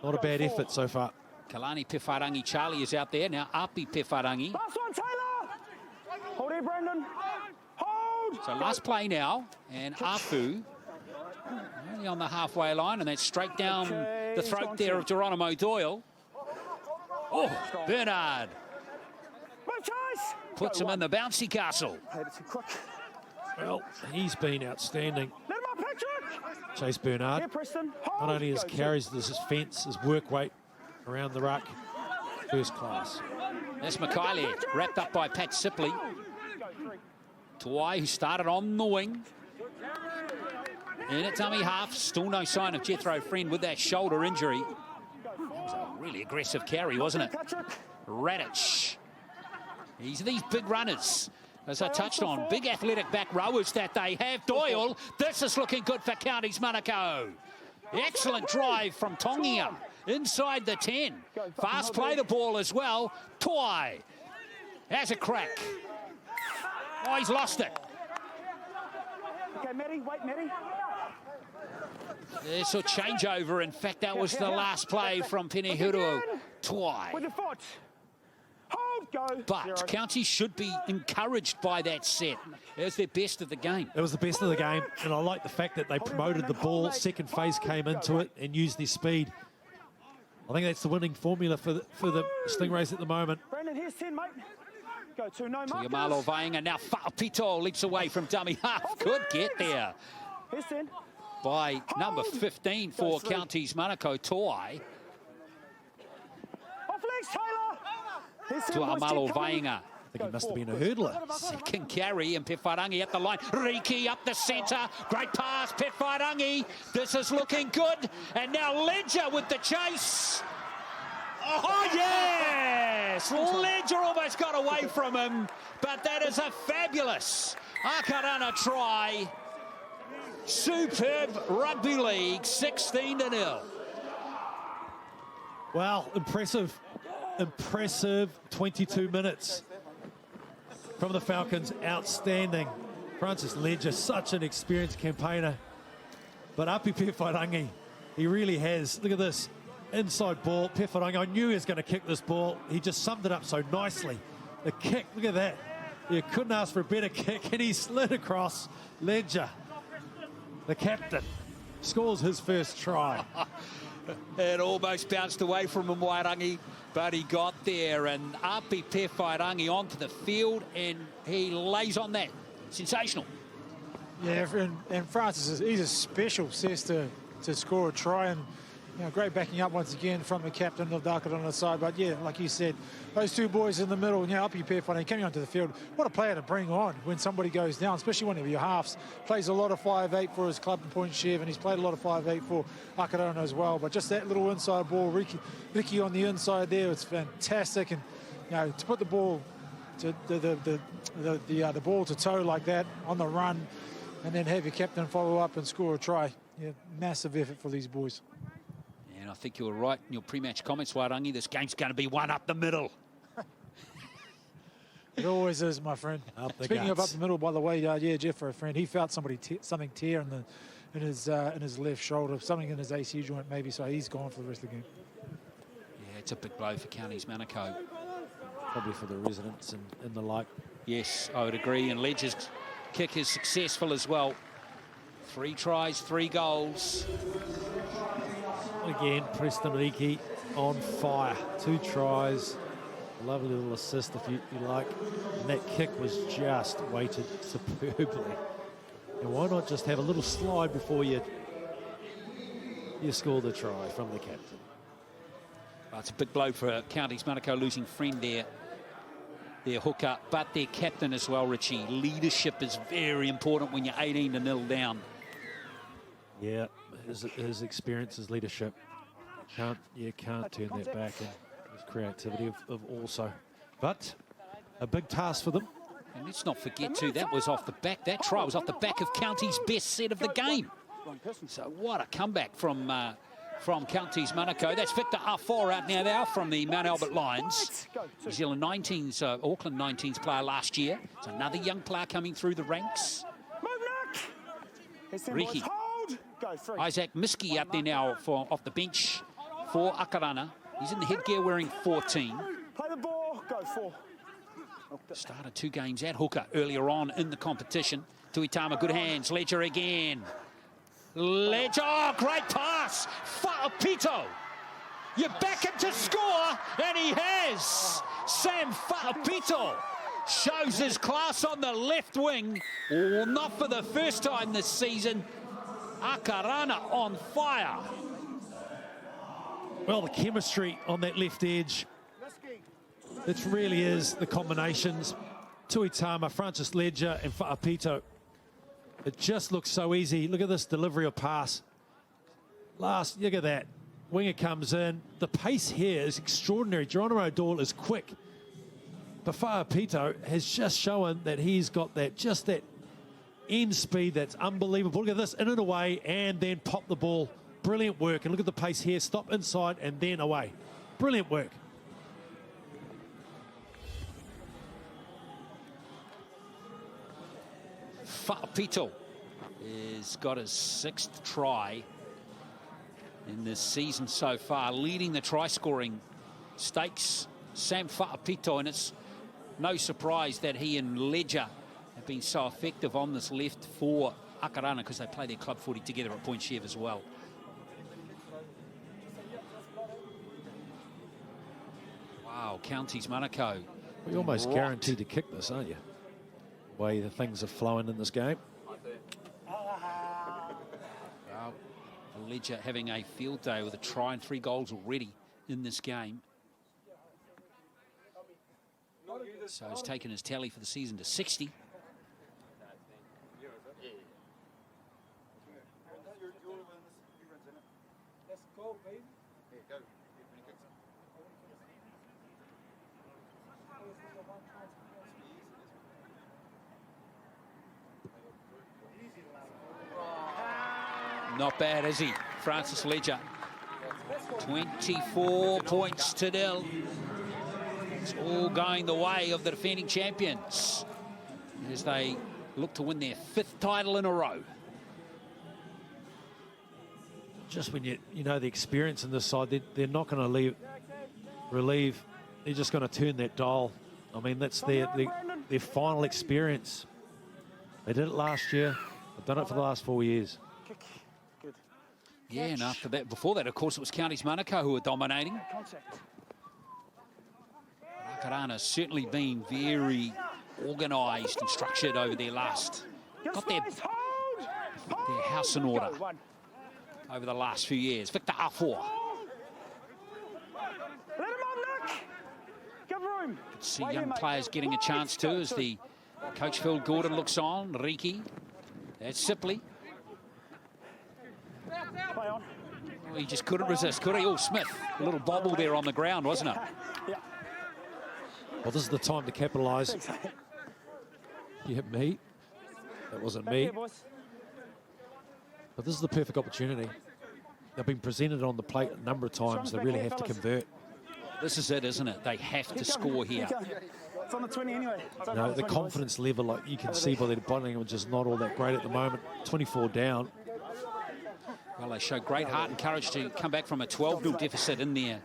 Not a bad effort so far. Kalani Pewharangi Charlie is out there now. Api Pewharangi. Last one, Taylor. Hold here, Brandon. Hold. So last play now, and Afu only on the halfway line, and that's straight down the throat there of Geronimo Doyle. Oh, Bernard puts him in the bouncy castle. Well, he's been outstanding. Let him up, Patrick. Chase Bernard. Here, Preston. Not only his carries, there's his fence, his work weight around the ruck. First class. That's Mikaele, wrapped up by Pat Sipley. Tuai, who started on the wing. In at dummy half, still no sign of Jethro Friend with that shoulder injury. That was a really aggressive carry, wasn't it? Radic. These are these big runners. As I touched on, big athletic back rowers that they have. Doyle, this is looking good for Counties Manukau. Excellent drive from Tongia inside the 10. Fast play the ball as well. Tuai has a crack. Oh, he's lost it. Okay, Matty, wait, Matty. There's a changeover. In fact, that was the last play from Penehuru. Tuai. With the foot. Hold, go. But Counties should be encouraged by that set. It was their best of the game. It was the best of the game, and I like the fact that they promoted the ball. Second phase came into it and used their speed. I think that's the winning formula for the Stingrays at the moment. Brandon, here's 10, mate. Go to no markers. Yamalo Vainga, now Fa'apito leaps away from dummy half. Good get there Here's 10. by number 15 for Counties Manukau, Tuai. Off legs, Taylor. Here's 10, To boys, Amalo keep coming. Vainga. I think he must have been a hurdler. Second carry, and Pewharangi at the line. Riki up the centre. Great pass, Pewharangi. This is looking good. And now Ledger with the chase. Oh, yes! Ledger almost got away from him, but that is a fabulous Akarana try. Superb rugby league, 16-0. Well, impressive 22 minutes from the Falcons. Outstanding. Francis Ledger, such an experienced campaigner. But Api Pewharangi, he really has. Look at this. Inside ball, Pewharangi, I knew he was going to kick this ball. He just summed it up so nicely. The kick, look at that. You couldn't ask for a better kick, and he slid across. Ledger, the captain, scores his first try. It almost bounced away from him, Wairangi, but he got there. And Api Pewharangi onto the field, and he lays on that. Sensational. Yeah, and Francis, he's a special cess to score a try, and great backing up once again from the captain of the Akarana side. But yeah, like you said, those two boys in the middle, Api Pewharangi coming onto the field. What a player to bring on when somebody goes down, especially one of your halves. Plays a lot of 5'8" for his club in Point Chev, and he's played a lot of 5'8" for Akarana as well. But just that little inside ball, Ricky on the inside there, it's fantastic. And to put the ball to the ball to toe like that on the run, and then have your captain follow up and score a try. Yeah, massive effort for these boys. And I think you were right in your pre-match comments, Wairangi. This game's going to be one up the middle. It always is, my friend. Speaking of up the middle, by the way, Jeff, a friend, he felt something tear in his left shoulder, something in his AC joint maybe, so he's gone for the rest of the game. Yeah, it's a big blow for Counties Manukau. Probably for the residents and the like. Yes, I would agree. And Ledger's kick is successful as well. 3 tries, 3 goals. Again, Preston Riki on fire. 2 tries. Lovely little assist, if you like. And that kick was just weighted superbly. And why not just have a little slide before you score the try from the captain? Well, it's a big blow for Counties Manukau losing Friend there. Their hooker, but their captain as well, Richie. Leadership is very important when you're 18-0 down. Yeah, his experience, his leadership. Can't turn that back, and his creativity of also. But a big task for them. And let's not forget too, that was off the back. That try was off the back of Counties' best set of the game. So what a comeback from Counties Manukau. That's Victor Afor out now there from the Mount Albert Lions. New Zealand 19s, Auckland 19s player last year. It's another young player coming through the ranks. Riki. Isaac Miski out there now off the bench for Akarana. He's in the headgear wearing 14. Play the ball, go 4. Started 2 games at hooker earlier on in the competition. Tuitama, good hands. Ledger again. Ledger, oh, great pass. Fa'apito. You back him to score, and he has. Sam Fa'apito shows his class on the left wing. Oh, not for the first time this season. Akarana on fire. Well, the chemistry on that left edge It really is the combinations. Tuitama, Francis Ledger and Fa'apito. It just looks so easy. Look at this delivery of pass. Look at that. Winger comes in. The pace here is extraordinary. Geronimo O'Dwyer is quick. But Fa'apito has just shown that he's got that, just that end speed that's unbelievable. Look at this, in and away, and then pop the ball. Brilliant work. And look at the pace here. Stop inside and then away. Brilliant work. Fa'apito has got his 6th try in this season so far, leading the try-scoring stakes. Sam Fa'apito, and it's no surprise that he and Ledger have been so effective on this left for Akarana because they play their club footy together at Point Chev as well. Wow, Counties Manukau. You're almost guaranteed to kick this, aren't you? The way the things are flowing in this game. Well, Ledger having a field day with a try and 3 goals already in this game. So he's taken his tally for the season to 60. Not bad, is he? Francis Ledger. 24 points to nil. It's all going the way of the defending champions as they look to win their 5th title in a row. Just when you know the experience in this side, they're not going to relieve. They're just going to turn that dial. I mean, that's their final experience. They did it last year. They've done it for the last 4 years. Yeah, and after that, before that, of course, it was Counties Manukau who were dominating. Akarana certainly been very organised and structured over their got their house in order over the last few years. Victor Afoa. See young players getting a chance too as the coach Phil Gordon looks on. Riki, that's Sipley. Oh, he just couldn't resist, could he? Oh, Smith, a little bobble there on the ground, wasn't it? Well, this is the time to capitalise. Yeah, me. That wasn't me. But this is the perfect opportunity. They've been presented on the plate a number of times. They really have to convert. This is it, isn't it? They have to score here. It's on the 20 anyway. No, the confidence level, like you can see by their body language, is not all that great at the moment. 24 down. Well, they show great heart and courage to come back from a 12-0 deficit in their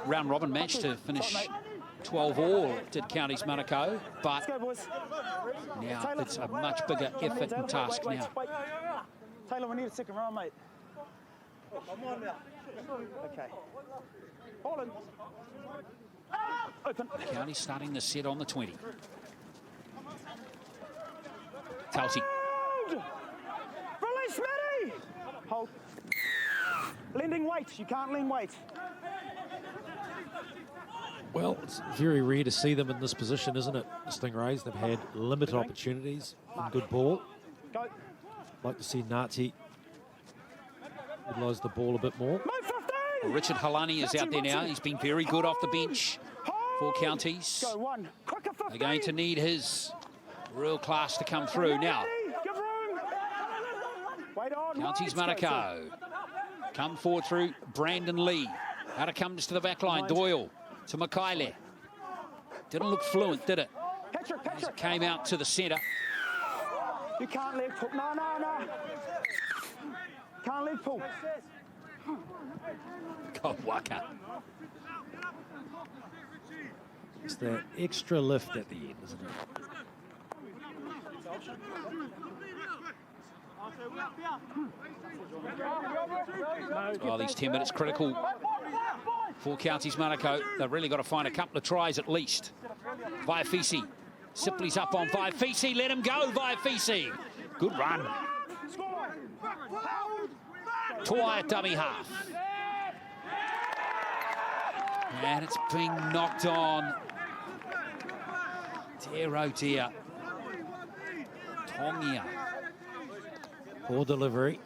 round-robin match to finish 12-all, did Counties Manukau, but now it's a much bigger effort and task now. Taylor, we need a second round, mate. Come on now. Okay. Holland. Open. Counties starting the set on the 20. Talty. Release, Matty! Hold. Lending weight. You can't lend weight. Well, it's very rare to see them in this position, isn't it, the Stingrays? They've had limited opportunities and good ball. Go. Like to see Nati utilise the ball a bit more. Well, Richard Halani is out there now. He's been very good off the bench for Counties. They're going to need his real class to come through now. Counties Manukau come forward through Brandon Lee. Out it comes to the back line. Doyle to Makaile. Didn't look fluent, did it? As it came out to the centre. You can't leg pull. No, no, no. Can't leg pull. God, Waka. It's that extra lift at the end, isn't it? Oh, these 10 minutes critical for Counties Manukau. They've really got to find a couple of tries at least. Vaiafisi. Sipley's up on Vaiafisi. Let him go, Vaiafisi. Good run. Toai at dummy half. And it's being knocked on. Dear, oh dear. Tongia. Poor delivery.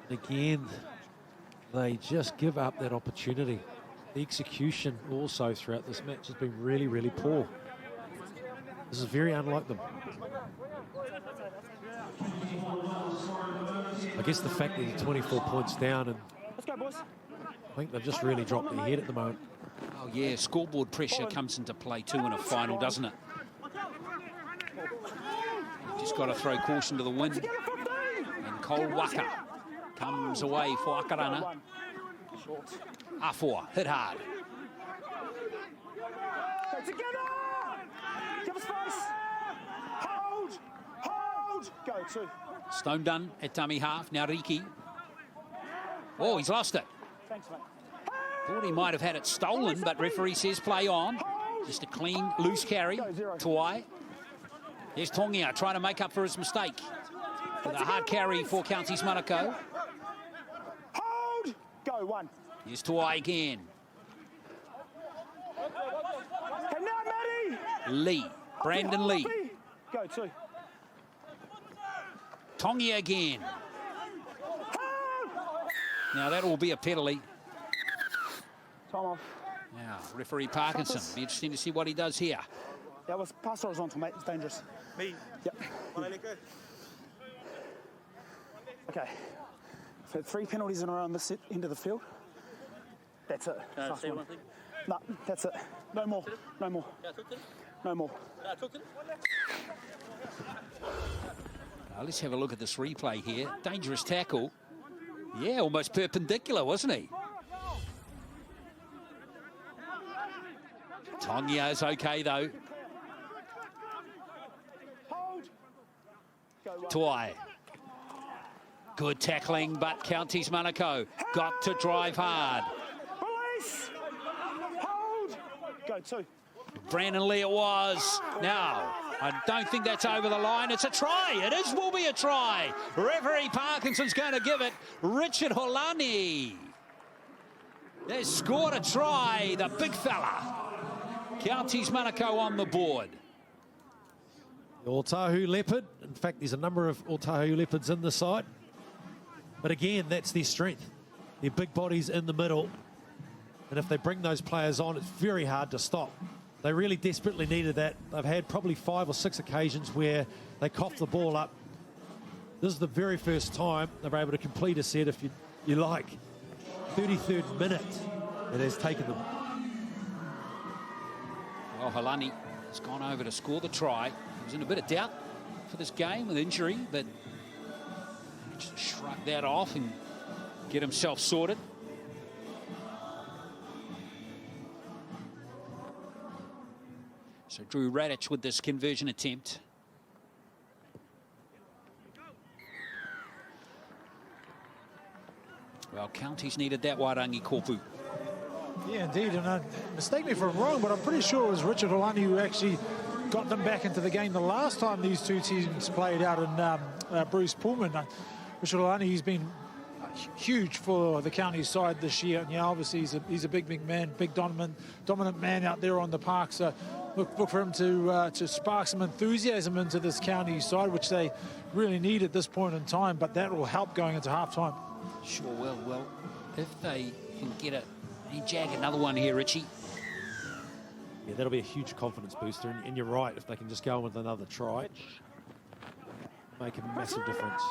Again, they just give up that opportunity. The execution also throughout this match has been really, really poor. This is very unlike them. I guess the fact that they're 24 points down, and Let's go, boys. I think they've just really dropped their head at the moment. Oh yeah, scoreboard pressure comes into play too in a final, doesn't it? Just got to throw caution to the wind. And Cole Waka comes away for Akarana. R4, hit hard. Go together! Give us space! Hold! Hold! Go, 2. Stone done at dummy half. Now Riki. Oh, he's lost it. Thanks, mate. Thought he might have had it stolen, but referee says play on. Just a clean, loose carry. Tuai. Here's Tongia trying to make up for his mistake. With a hard carry for Counties Manukau. Hold! Go, 1. Here's Tuai again. Okay, now, Matty! Lee. Brandon Lee. Go, 2. Tongia again. Now that will be a penalty. Time off. Now, referee Parkinson. Be interesting to see what he does here. That was pass horizontal, mate. It's dangerous. Me? Yep. Okay. We've had 3 penalties in a row on this end of the field. That's it. Say one thing? No, that's it. No more. No more. No more. Now, let's have a look at this replay here. Dangerous tackle. Yeah, almost perpendicular, wasn't he? Tongia is okay, though. Tuai. Good tackling, but Counties Manukau got to drive hard. Release! Hold! Go, 2. Brandon Lee it was. Now, I don't think that's over the line. It's a try. It will be a try. Referee Parkinson's going to give it. Richard Holani has scored a try, the big fella. Counties Manukau on the board. The Otahu Leopard. In fact, there's a number of Otahu Leopards in the side. But again, that's their strength. Their big bodies in the middle. And if they bring those players on, it's very hard to stop. They really desperately needed that. They've had probably 5 or 6 occasions where they coughed the ball up. This is the very first time they were able to complete a set, if you like. 33rd minute it has taken them. Well, Holani has gone over to score the try. He was in a bit of doubt for this game with injury, but just shrug that off and get himself sorted. So Drew Radich with this conversion attempt. Well, Counties needed that Wairangi Kopu. Yeah, indeed. And mistake me if I'm wrong, but I'm pretty sure it was Richard Holani who actually got them back into the game the last time these two teams played out in Bruce Pullman. Richard Holani, he's been huge for the county side this year. And yeah, obviously he's a big man, big dominant man out there on the park. So look for him to spark some enthusiasm into this county side, which they really need at this point in time. But that will help going into halftime. Sure will. Well, if they can get it, they jag another one here, Richie. Yeah, that'll be a huge confidence booster. And you're right, if they can just go with another try, make a massive difference.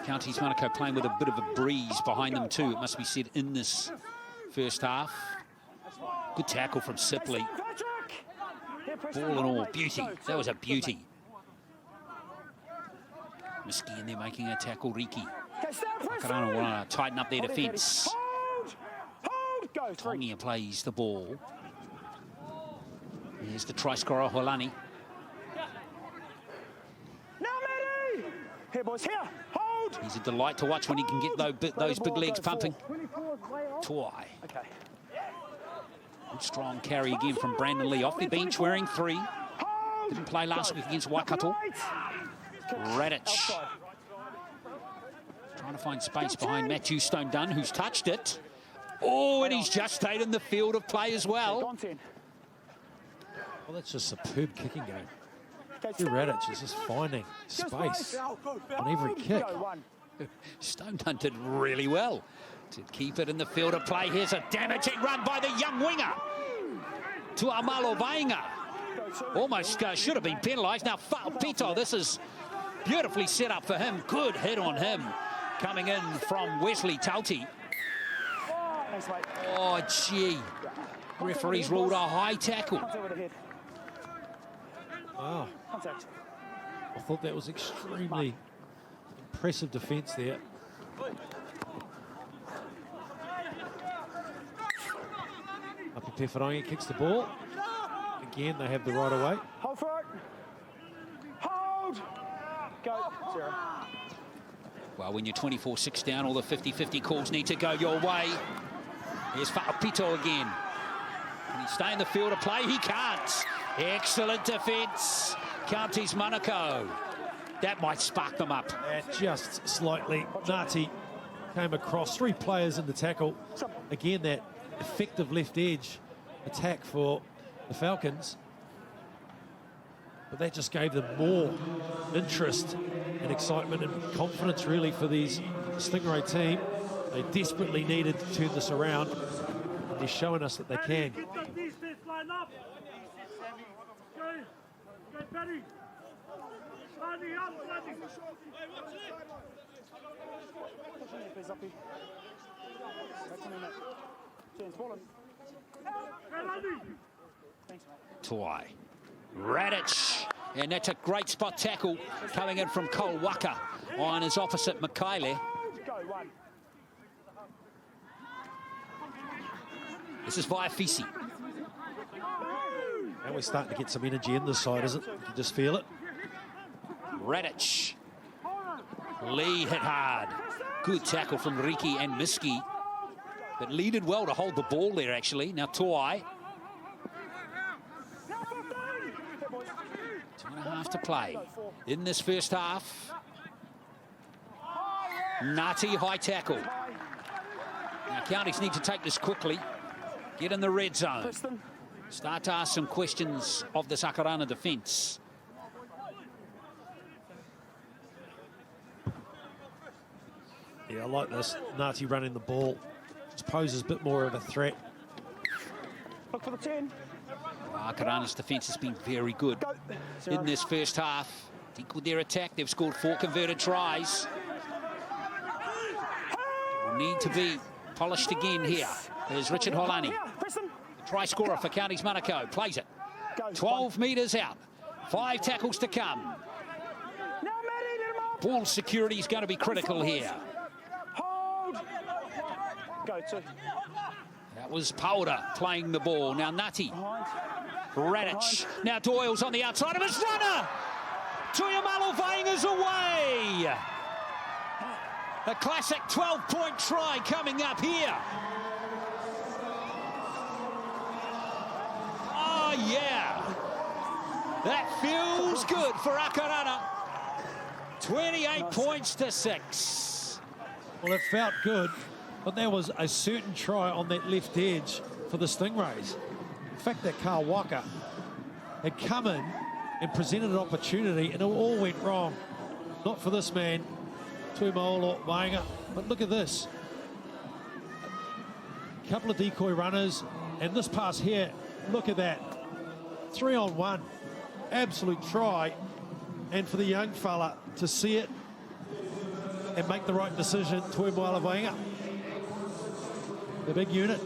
Counties Manukau playing with a bit of a breeze behind them too, it must be said, in this first half. Good tackle from Sipley. Ball and all, beauty. That was a beauty. Miski in there making a tackle, Riki. Akarana want to tighten up their defence. Tongia plays the ball. Here's the try scorer, Holani. Here, boys, here. Hold. He's a delight to watch when he can get those big legs pumping. Tuai. Okay. Good strong carry again from Brandon Lee off the bench, wearing 3. Didn't play last week against Waikato. Radich. Trying to find space behind Matthew Stone Dunn, who's touched it. Oh, and he's just stayed in the field of play as well. Gone 10. Well, that's just superb kicking game. Radic is just finding space on every kick. Go 1. Stone did really well to keep it in the field of play. Here's a damaging run by the young winger. Tuamalo Vainga. Almost should have been penalised. Now, Pito, this is beautifully set up for him. Good hit on him. Coming in from Wesley Tauti. Thanks, mate. Oh, gee. Referee's ruled a high tackle. Contact with the head. Wow. Contact. I thought that was extremely impressive defence there. Api Peferongi kicks the ball. Again, they have the right of way. Hold for it. Hold. Go. 0. Well, when you're 24-6 down, all the 50-50 calls need to go your way. Here's Fa'apito again. Can he stay in the field of play? He can't. Excellent defence. Counties Manukau. That might spark them up. Just slightly. Ngati came across 3 players in the tackle. Again, that effective left edge attack for the Falcons. But that just gave them more interest and excitement and confidence, really, for these Stingray team. They desperately needed to turn this around. And they're showing us that they can. Tuai. Radic. And that's a great spot tackle coming in from Cole Waka on his opposite Makaile. This is via Fisi. And we're starting to get some energy in this side, isn't it? You can just feel it. Radic. Lee hit hard. Good tackle from Riki and Miski. But Lee did well to hold the ball there, actually. Now Tuai. 2.5 to play in this first half. Ngati, high tackle. Now Counties need to take this quickly. Get in the red zone. Start to ask some questions of this Akarana defence. Yeah, I like this. Ngati running the ball. Just poses a bit more of a threat. Look for the 10. Akarana's defence has been very good in this first half. I think with their attack, they've scored 4 converted tries. Will need to be polished again here. There's Richard Holani, the try scorer for Counties Manukau. Plays it. 12 metres out. 5 tackles to come. Ball security is going to be critical here. Hold. Go 2. That was Powder playing the ball. Now Ngati. Radic. Now Doyle's on the outside of his runner. Tuiamalo Vainga's away. A classic 12-point try coming up here. Oh, yeah. That feels good for Akarana. 28 points to 6. Well, it felt good, but there was a certain try on that left edge for the Stingrays. The fact that Carl Waka had come in and presented an opportunity, and it all went wrong. Not for this man, Tuiamalo Vainga. But look at this. A couple of decoy runners, and this pass here, look at that. 3-on-1. Absolute try. And for the young fella to see it and make the right decision, Tuiamalo Vainga. The big unit.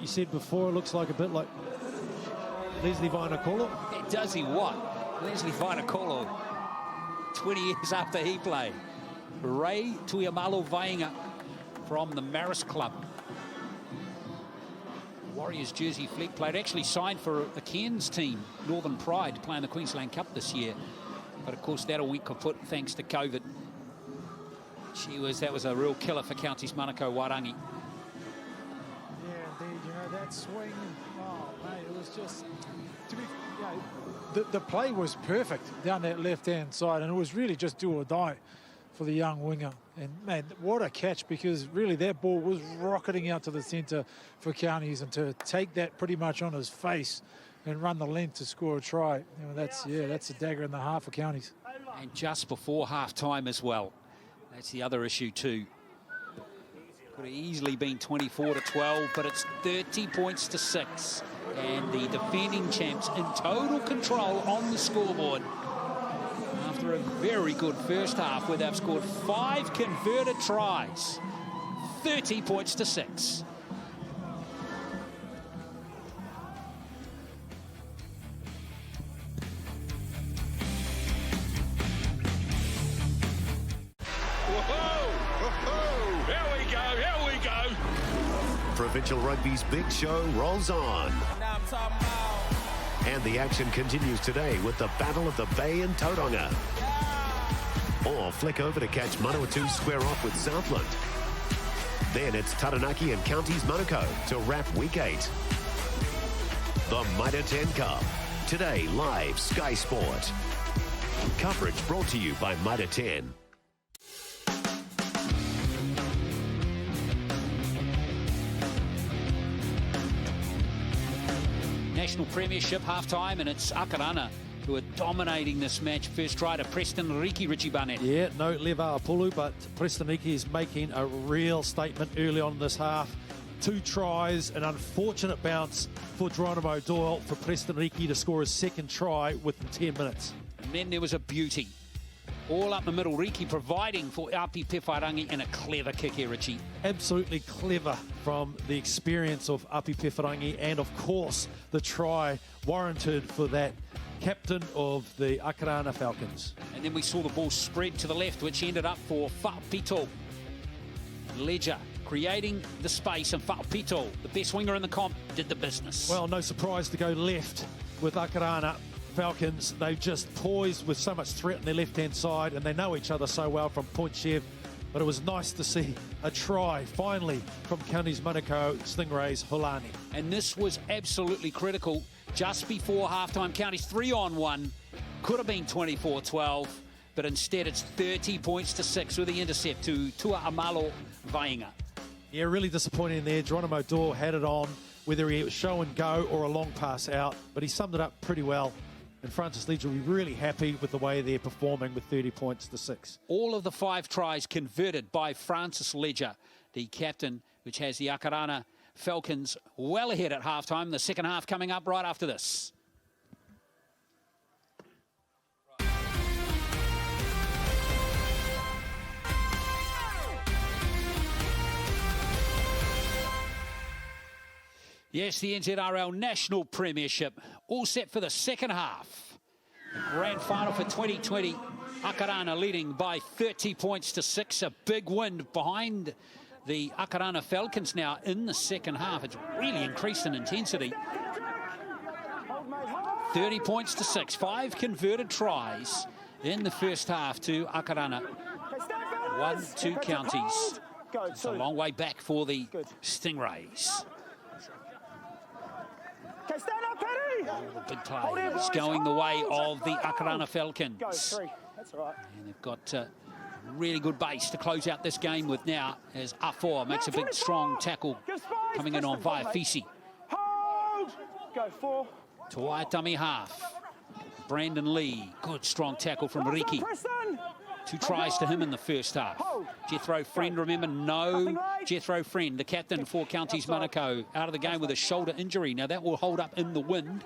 You said before, it looks like a bit like Leslie Vainakolo. Does he what? Leslie Vainakolo, 20 years after he played. Ray Tuiamalo Vainga from the Maris Club. Warriors jersey fleet played, actually signed for a Cairns team, Northern Pride, playing the Queensland Cup this year. But of course that a week kaput thanks to COVID. That was a real killer for Counties Manukau Wairangi. Yeah, indeed. You know, that swing, oh, mate, it was just, to be, you know, the play was perfect down that left-hand side, and it was really just do or die for the young winger. And, man, what a catch, because really that ball was rocketing out to the centre for Counties, and to take that pretty much on his face and run the length to score a try. That's a dagger in the heart for Counties. And just before half-time as well. That's the other issue too. Could have easily been 24-12, but it's 30 points to 6. And the defending champs in total control on the scoreboard after a very good first half where they've scored 5 converted tries. 30 points to 6. Provincial Rugby's big show rolls on. And the action continues today with the Battle of the Bay in Tauranga. Or flick over to catch Manawatu square off with Southland. Then it's Taranaki and Counties Manukau to wrap Week 8. The Mitre 10 Cup. Today, live Sky Sport. Coverage brought to you by Mitre 10. National Premiership half-time, and it's Akarana who are dominating this match. First try to Preston Riki, Richie Barnett. Yeah, no Leva Apulu, but Preston Riki is making a real statement early on in this half. 2 tries, an unfortunate bounce for Geronimo Doyle for Preston Riki to score his second try within 10 minutes. And then there was a beauty. All up the middle, Riki providing for Api Pewharangi, and a clever kick here, Richie. Absolutely clever from the experience of Api Pewharangi, and of course the try warranted for that captain of the Akarana Falcons. And then we saw the ball spread to the left, which ended up for Fa'apito. Ledger creating the space, and Fa'apito, the best winger in the comp, did the business. Well, no surprise to go left with Akarana Falcons. They've just poised with so much threat on their left-hand side, and they know each other so well from Point Chev. But it was nice to see a try, finally, from Counties Manukau Stingrays Hulani. And this was absolutely critical. Just before halftime, Counties 3-on-1. Could have been 24-12, but instead it's 30 points to 6 with the intercept to Tua Amalo Vainga. Yeah, really disappointing there. Geronimo Doyle had it on, whether he was show and go or a long pass out, but he summed it up pretty well. And Francis Ledger will be really happy with the way they're performing with 30 points to 6. All of the 5 tries converted by Francis Ledger, the captain, which has the Akarana Falcons well ahead at halftime. The second half coming up right after this. Yes, the NZRL National Premiership all set for the second half. The grand final for 2020. Akarana leading by 30 points to 6. A big win behind the Akarana Falcons now in the second half. It's really increased in intensity. 30 points to 6. 5 converted tries in the first half to Akarana. 1-2 Counties. It's a long way back for the Stingrays. The big plays going the way of the Akarana Falcons. And they've got a really good base to close out this game with now, as Afor makes a big strong tackle coming in on Vaiafisi. Toai dummy half. Brandon Lee, good strong tackle from Riki. 2 tries to him in the first half. Jethro Friend, remember, no Jethro Friend, the captain for Counties Manukau, out of the game with a shoulder injury. Now that will hold up in the wind.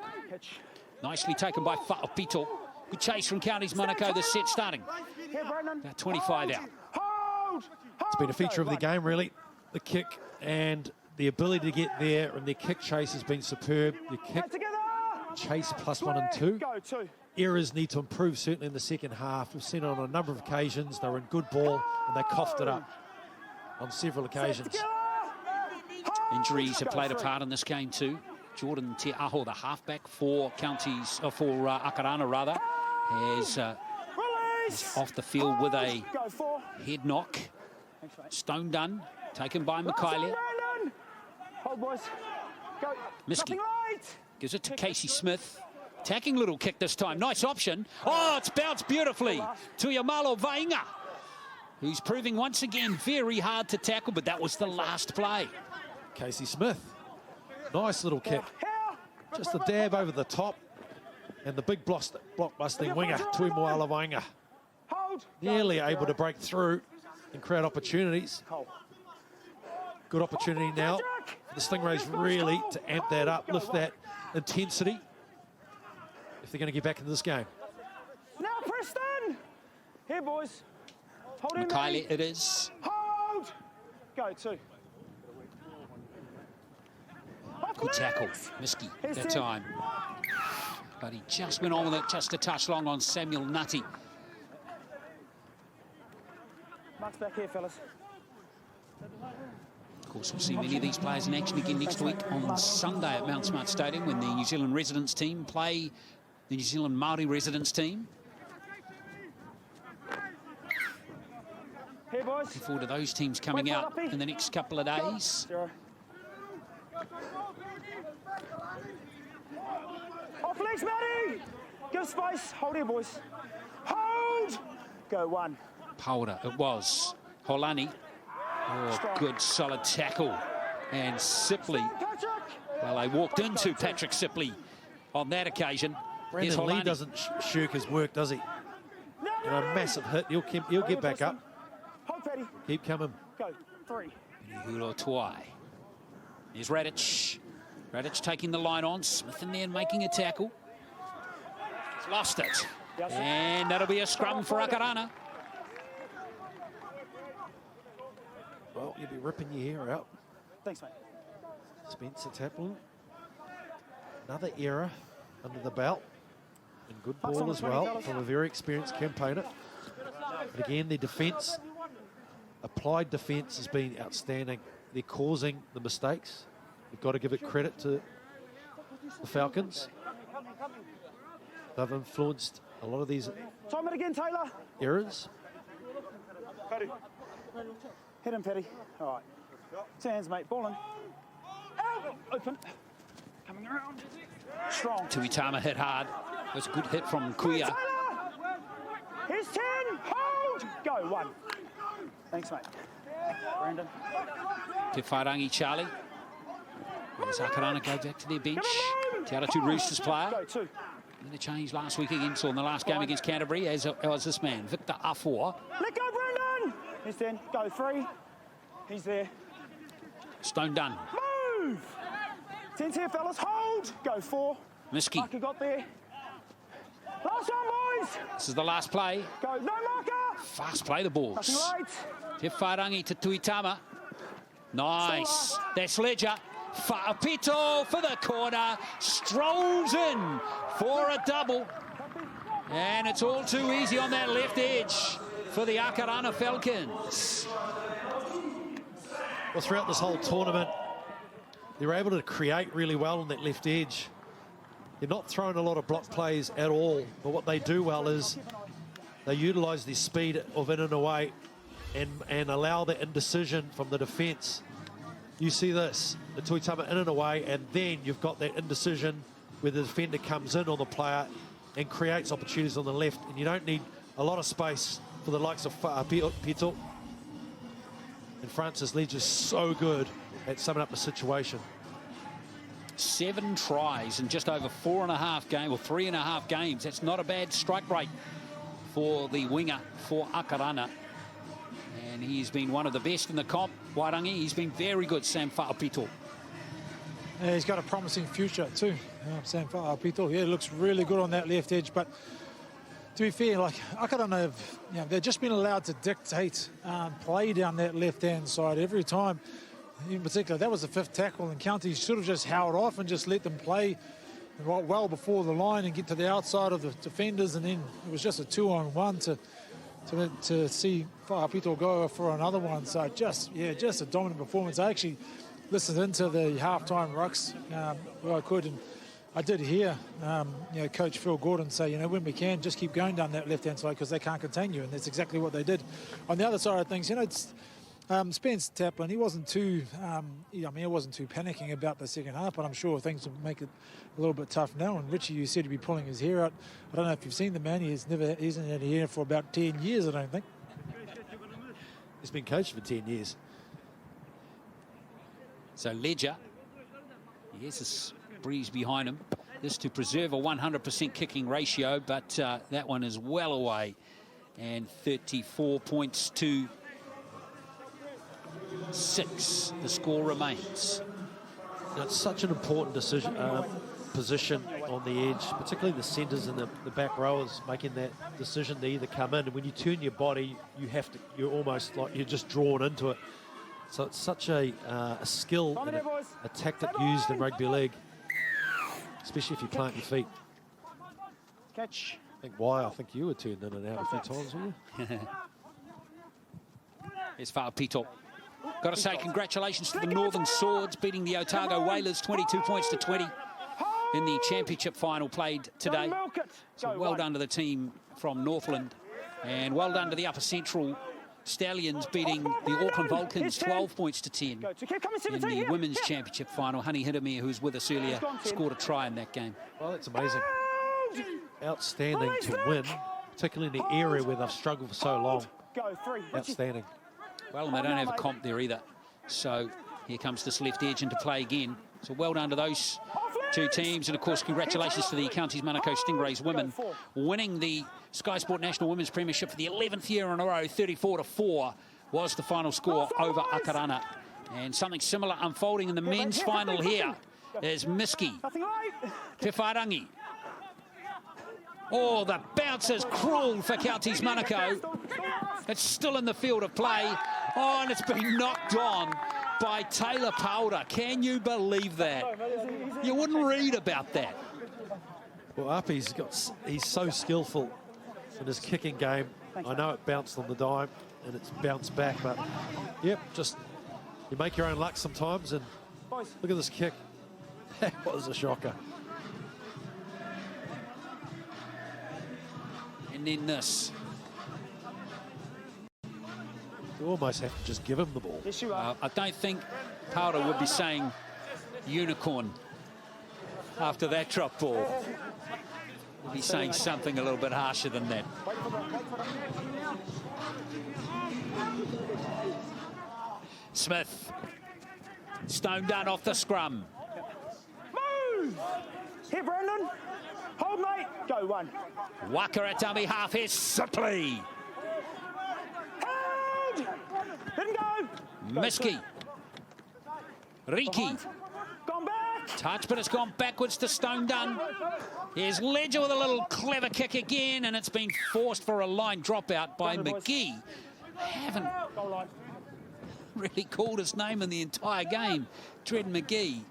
Nicely taken by Fa'apito. Good chase from Counties Manukau, the set starting. About 25 out. It's been a feature of the game, really. The kick and the ability to get there, and their kick chase has been superb. The kick chase +1 and 2. Errors need to improve, certainly in the second half. We've seen it on a number of occasions. They were in good ball, and they coughed it up on several occasions. Injuries have played a part in this game too. Jordan Te Aho, the halfback for Counties, for Akarana rather, is off the field with a head knock. Stone done, taken by Mikaele. Miski gives it to Casey Smith. Attacking little kick this time. Nice option. Oh, it's bounced beautifully to Yamalo Vainga. who's proving once again very hard to tackle, but that was the last play. Casey Smith. Nice little kick. Just a dab over the top. And the big blockbusting winger, Tuimoala Wainga, nearly able to break through and create opportunities. Good opportunity now for the Stingrays really to amp that up, lift that intensity if they're going to get back into this game. Now, Preston! Here, boys. Hold in, Mikhaili it is. Hold! Go, 2. Good tackle, Miski that time. But he just went on with it just a touch long on Samuel Nutty. Mark's back here, fellas. Of course, we'll see many of these players in action again next week on Sunday at Mount Smart Stadium when the New Zealand residents team play the New Zealand Māori residents team. Here, boys. Looking forward to those teams coming out in the next couple of days. Off legs, Matty! Give space. Hold here, boys. Hold! Go, 1. Powder, it was. Holani. Oh, good solid tackle. And Sipley. Well, they walked into Patrick Sipley on that occasion. Brandon Lee doesn't shirk his work, does he? You know, a massive hit. He'll get back up. Hold, Paddy. Keep coming. Go, 3. Hula Tuai. Here's Radic. Radic taking the line on. Smith in there and making a tackle. He's lost it. And that'll be a scrum for Akarana. Well, you'll be ripping your hair out. Thanks, mate. Spencer Taplin. Another error under the belt. And good ball as well from a very experienced campaigner. But again, their defence, applied defence has been outstanding. They're causing the mistakes. You've got to give it credit to the Falcons. They've influenced a lot of these Time it again, Taylor. errors. Paddy. Hit him, Paddy. All right. 2 hands, mate. Ball in. Out. Open. Coming around. Strong. Tuitama hit hard. It was a good hit from Kuya. Here's 10. Hold. Go, 1. Thanks, mate. Brandon. Te Whairangi Charlie. As Akarana go back to their bench. Te Aratu Roosters player. Go, 2. And a change last week against, or in the last game against Canterbury, as was this man, Victor Afoa. Let go, Brandon. He's 10. Go, 3. He's there. Stone done. Move. 10's here, fellas. Hold. Go, 4. Miski. Marker got there. Last one, boys. This is the last play. Go, no marker. Fast play the balls. Nothing right. Te Whairangi to Tuitama. Nice. That's Ledger. Whaapito for the corner. Strolls in for a double. And it's all too easy on that left edge for the Akarana Falcons. Well, throughout this whole tournament, they're able to create really well on that left edge. They're not throwing a lot of block plays at all, but what they do well is they utilise their speed of in and away and allow the indecision from the defence. You see this, the Tuitama in and away, and then you've got that indecision where the defender comes in on the player and creates opportunities on the left, and you don't need a lot of space for the likes of Pito. And Francis Ledge is so good at summing up the situation. 7 tries in just over 4.5 games, or 3.5 games. That's not a bad strike rate for the winger for Akarana. And he's been one of the best in the comp. Wairangi, he's been very good, Sam Whaapito. Yeah, he's got a promising future too, Sam Whaapito. Yeah, looks really good on that left edge. But to be fair, like Akarana, they've just been allowed to dictate play down that left-hand side every time. In particular, that was the 5th tackle, and County should have just held off and just let them play well before the line and get to the outside of the defenders, and then it was just a 2-on-1 to see Whaapito go for another one. So just a dominant performance. I actually listened into the halftime rucks where I could, and I did hear Coach Phil Gordon say, when we can, just keep going down that left-hand side because they can't contain you, and that's exactly what they did. On the other side of things, it's Spence Taplin, he wasn't too, he wasn't too panicking about the second half, but I'm sure things will make it a little bit tough now. And Richie, you said he'd be pulling his hair out. I don't know if you've seen the man. He hasn't had hair for about 10 years, I don't think. He's been coached for 10 years. So Ledger, yes, this breeze behind him. This to preserve a 100% kicking ratio, but that one is well away. And 34 points to 6. The score remains. Now, it's such an important decision, position on the edge, particularly the centres and the back rowers making that decision to either come in. And when you turn your body, you're almost like you're just drawn into it. So it's such a skill and a tactic used in rugby league, especially if you plant your feet. Catch. I think you were turned in and out a few times, weren't you? Here's Fa'apito. Got to say congratulations to the Northern Swords, beating the Otago Whalers 22 points to 20 in the championship final played today. So well done to the team from Northland, and well done to the Upper Central Stallions, beating the Auckland Vulcans 12 points to 10 in the women's championship final. Honey Hidemere, who was with us earlier, scored a try in that game. Well, that's amazing. Outstanding to win, particularly in the area where they've struggled for so long. Outstanding. Well, and they don't have a comp there either. So here comes this left edge into play again. So well done to those two teams. And, of course, congratulations to the Counties Manukau Stingrays women winning the Sky Sport National Women's Premiership for the 11th year in a row. 34-4 was the final score over Akarana. And something similar unfolding in the men's final here. There's Miski, Pewharangi. Oh, the bounce is cruel for Counties Manukau. It's still in the field of play. Oh, and it's been knocked on by Taylor Powder. Can you believe that? You wouldn't read about that. Well, Uppy's he's so skillful in his kicking game. I know it bounced on the dime and it's bounced back, but yep, just you make your own luck sometimes. And look at this kick. That was a shocker. And then this. You almost have to just give him the ball. I don't think Powder would be saying unicorn after that drop ball. He'd be saying something a little bit harsher than that. Smith. Stone done off the scrum. Move! Here, Brandon. Hold, mate. Go, one. Waka at dummy half here, Sipley. Let him go. Miski. Riki. Gone back. Touch, but it's gone backwards to Stone Dunn. Here's Ledger with a little clever kick again, and it's been forced for a line dropout by McGee. Haven't really called his name in the entire game. Dred McGee.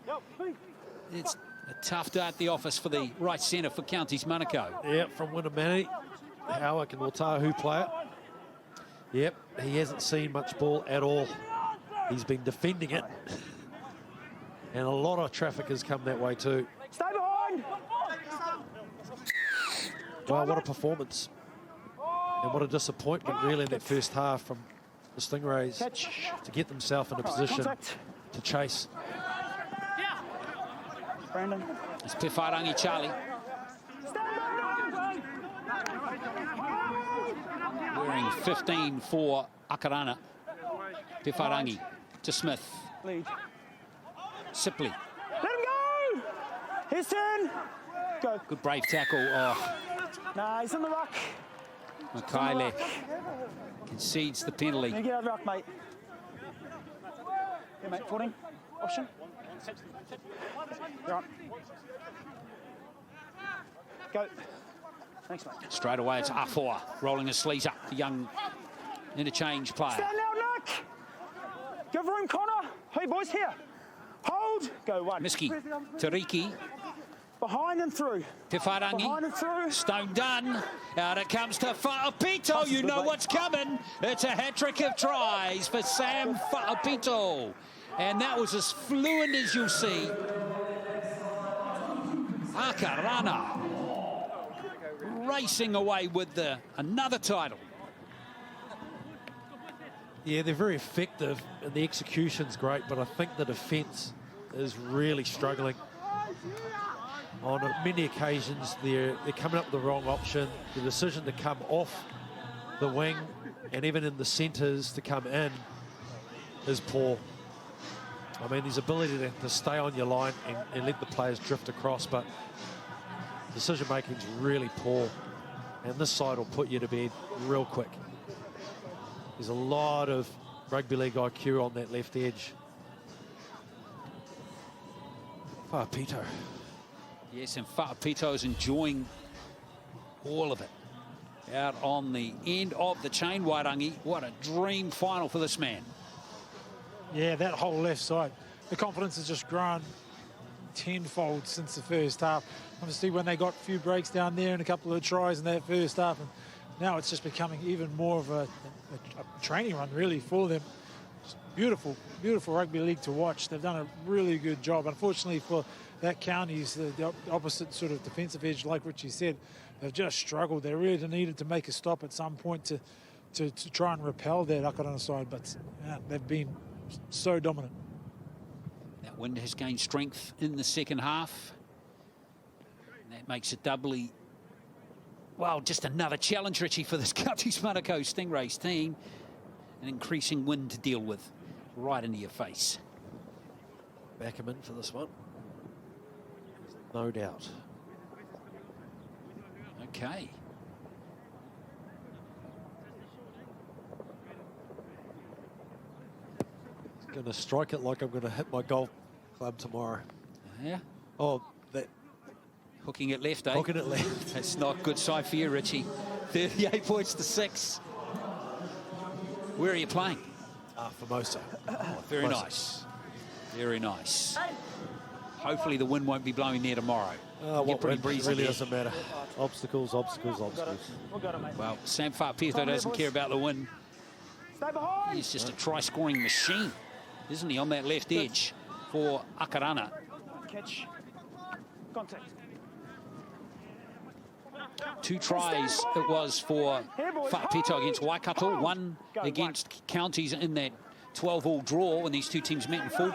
It's a tough day at the office for the right centre for Counties Manukau. Yep, from Winnemani. Howick and Otahu play it. Yep, he hasn't seen much ball at all. He's been defending it. And a lot of traffic has come that way too. Stay behind. Wow, what a performance. And what a disappointment really in that first half from the Stingrays to get themselves in a position to chase. Brandon. It's Pewharangi Charlie. Wearing 15 for Akarana. Pewharangi to Smith. Lead. Sipley. Let him go! His turn. Go. Good brave tackle. Oh, Nah, he's in the ruck. Makaile concedes the penalty. You get out of the ruck, mate. Yeah, mate, footing. Option. You're on. Go. Thanks, mate. Straight away, it's Afoa rolling his sleeves up. The young interchange player. Stand now, Nick. Give room, Connor. Hey, boys, here. Hold. Go, one. Miski, Tariki. Behind and through. Pewharangi. Behind and through. Stone done. Out it comes to Fa'apito. You know what's coming. It's a hat-trick of tries for Sam Fa'apito. And that was as fluent as you'll see. Akarana racing away with another title. Yeah, they're very effective and the execution's great, but I think the defence is really struggling. On many occasions, they're coming up with the wrong option. The decision to come off the wing and even in the centres to come in is poor. I mean, his ability to stay on your line and let the players drift across, but decision-making is really poor. And this side will put you to bed real quick. There's a lot of rugby league IQ on that left edge. Fa'apito. Yes, and Fa'apito is enjoying all of it. Out on the end of the chain, Wairangi. What a dream final for this man. Yeah, that whole left side. The confidence has just grown tenfold since the first half. Obviously, when they got a few breaks down there and a couple of tries in that first half, and now it's just becoming even more of a training run, really, for them. Just beautiful, beautiful rugby league to watch. They've done a really good job. Unfortunately for that Counties, the opposite sort of defensive edge, like Richie said, they've just struggled. They really needed to make a stop at some point to try and repel that Akarana side, but they've been so dominant. That wind has gained strength in the second half. And that makes it doubly, well, just another challenge, Richie, for this Counties Manukau Stingrays team. An increasing wind to deal with right into your face. Back him in for this one. No doubt. Okay. Going to strike it like I'm going to hit my golf club tomorrow. Yeah. Oh, that. Hooking it left, eh? Hooking it left. That's not good side for you, Richie. 38 points to 6. Where are you playing? Formosa. Oh, very nice. Very nice. Hopefully the wind won't be blowing there tomorrow. What wind really doesn't matter. Obstacles, obstacles, obstacles. Well, Sam Fa'apito doesn't care about the wind. Stay behind. He's just a try-scoring machine, isn't he, on that left edge for Akarana. Catch. Contact. 2 tries it was for Fa'apito against Waikato, 1 against Counties in that 12-all draw when these two teams met in full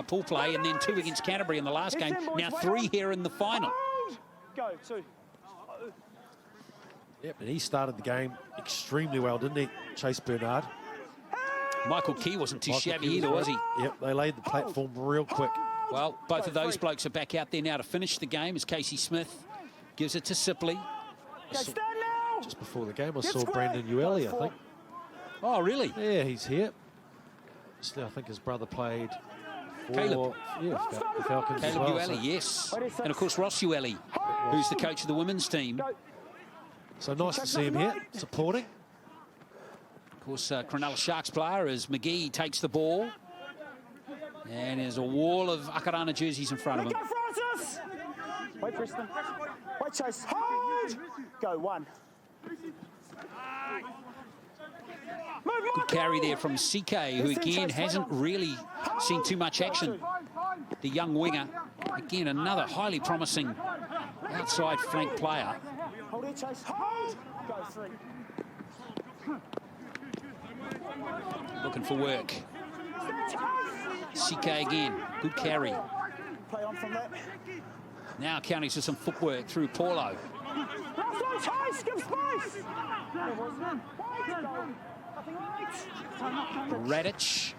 pool play, and then 2 against Canterbury in the last game. Now 3 here in the final. Go, 2. Yep, and he started the game extremely well, didn't he, Chase Bernard? Michael Key wasn't too shabby either, was he? Yep, they laid the platform real quick. Well, both of those blokes are back out there now to finish the game as Casey Smith gives it to Sipley. Just before the game, I saw Brandon Ueli, I think. Oh, really? Yeah, he's here. I think his brother played for Caleb. the Falcons Caleb as well. Ueli, yes. And, of course, Ross Ueli, who's the coach of the women's team. So nice to see him here, supporting. Of course, Cronulla Sharks player as McGee takes the ball. And there's a wall of Akarana jerseys in front of him. Go, Francis! Wait, Preston. Wait, Chase. Hold! Go, 1. Good carry there from CK, who again hasn't really seen too much action. The young winger. Again, another highly promising outside flank player. Hold it, Chase. Hold! Go, 3. Looking for work. CK again. Good carry. Play on from that. Now Counties with some footwork through Paulo. Last one, Chase! Give space! Radic.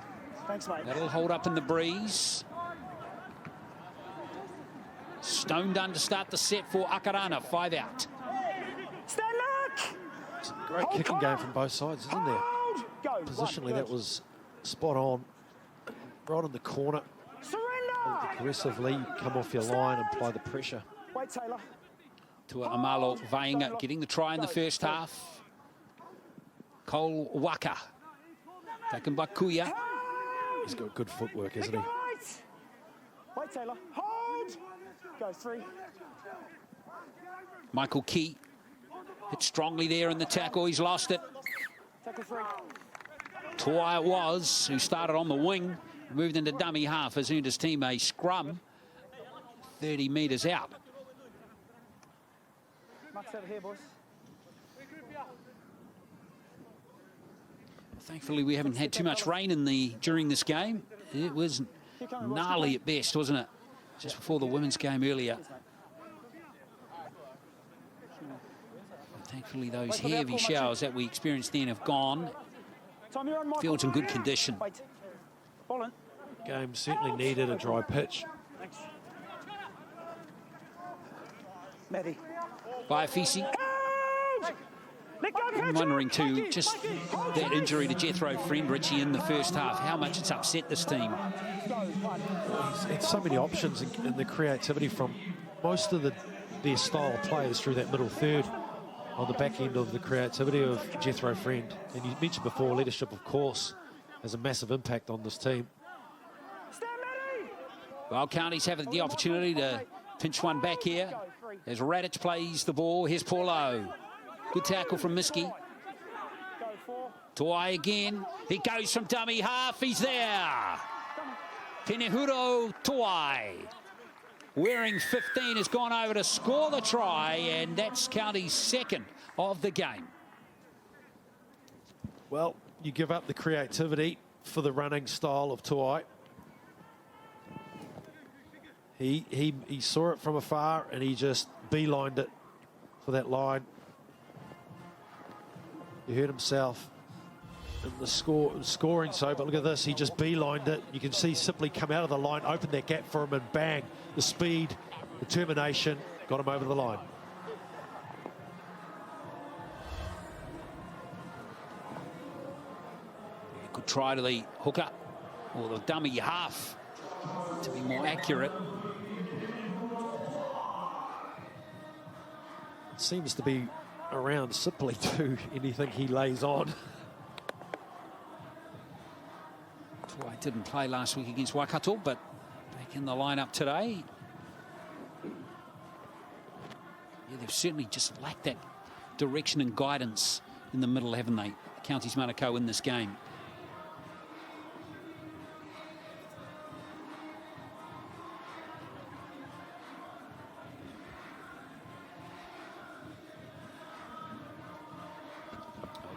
Thanks, mate. That'll hold up in the breeze. Stone done to start the set for Akarana. 5 out. Stand back! It's a great kicking game from both sides, isn't there? Go. Positionally, that was spot on. Right in the corner. Surrender! Aggressively come off your line and apply the pressure. Wait, Taylor. To Amalo Vainga getting the try in the first half. Cole Waka. Taken by Kuya. He's got good footwork, isn't he? Wait, Taylor. Hold! Go, 3. Michael Key hit strongly there in the tackle. He's lost it. Tackle 3. Toa it was, who started on the wing, moved into dummy half, has earned his team a scrum 30 metres out. Marks over here, boys. Thankfully, we haven't had too much rain during this game. It was gnarly at best, wasn't it? Just before the women's game earlier. Thankfully, those heavy showers that we experienced then have gone. Time you're on, Michael. Field's in good condition. Wait. Ball in. Game certainly needed a dry pitch. Thanks. Maddie. By Fisi. I'm wondering too, just that injury to Jethro Friend, Richie, in the first half, how much it's upset this team. It's so many options in the creativity from most of their style of players through that middle third on the back end of the creativity of Jethro Friend. And you mentioned before, leadership, of course, has a massive impact on this team. Well, Counties have the opportunity to pinch one back here as Radic plays the ball. Here's Paulo. Good tackle from Miski. Tuai again. He goes from dummy half. He's there. Penehuro Tuai, wearing 15, has gone over to score the try, and that's County's second of the game. Well, you give up the creativity for the running style of Tuai. He saw it from afar and he just beelined it for that line. He hurt himself in the scoring so, but look at this, he just beelined it. You can see simply come out of the line, open that gap for him, and bang, the speed, determination, got him over the line. Good try to the hooker, or the dummy half, to be more accurate. Seems to be around simply to anything he lays on. Tuai didn't play last week against Waikato, but back in the lineup today. Yeah, they've certainly just lacked that direction and guidance in the middle, haven't they? Counties Manukau in this game.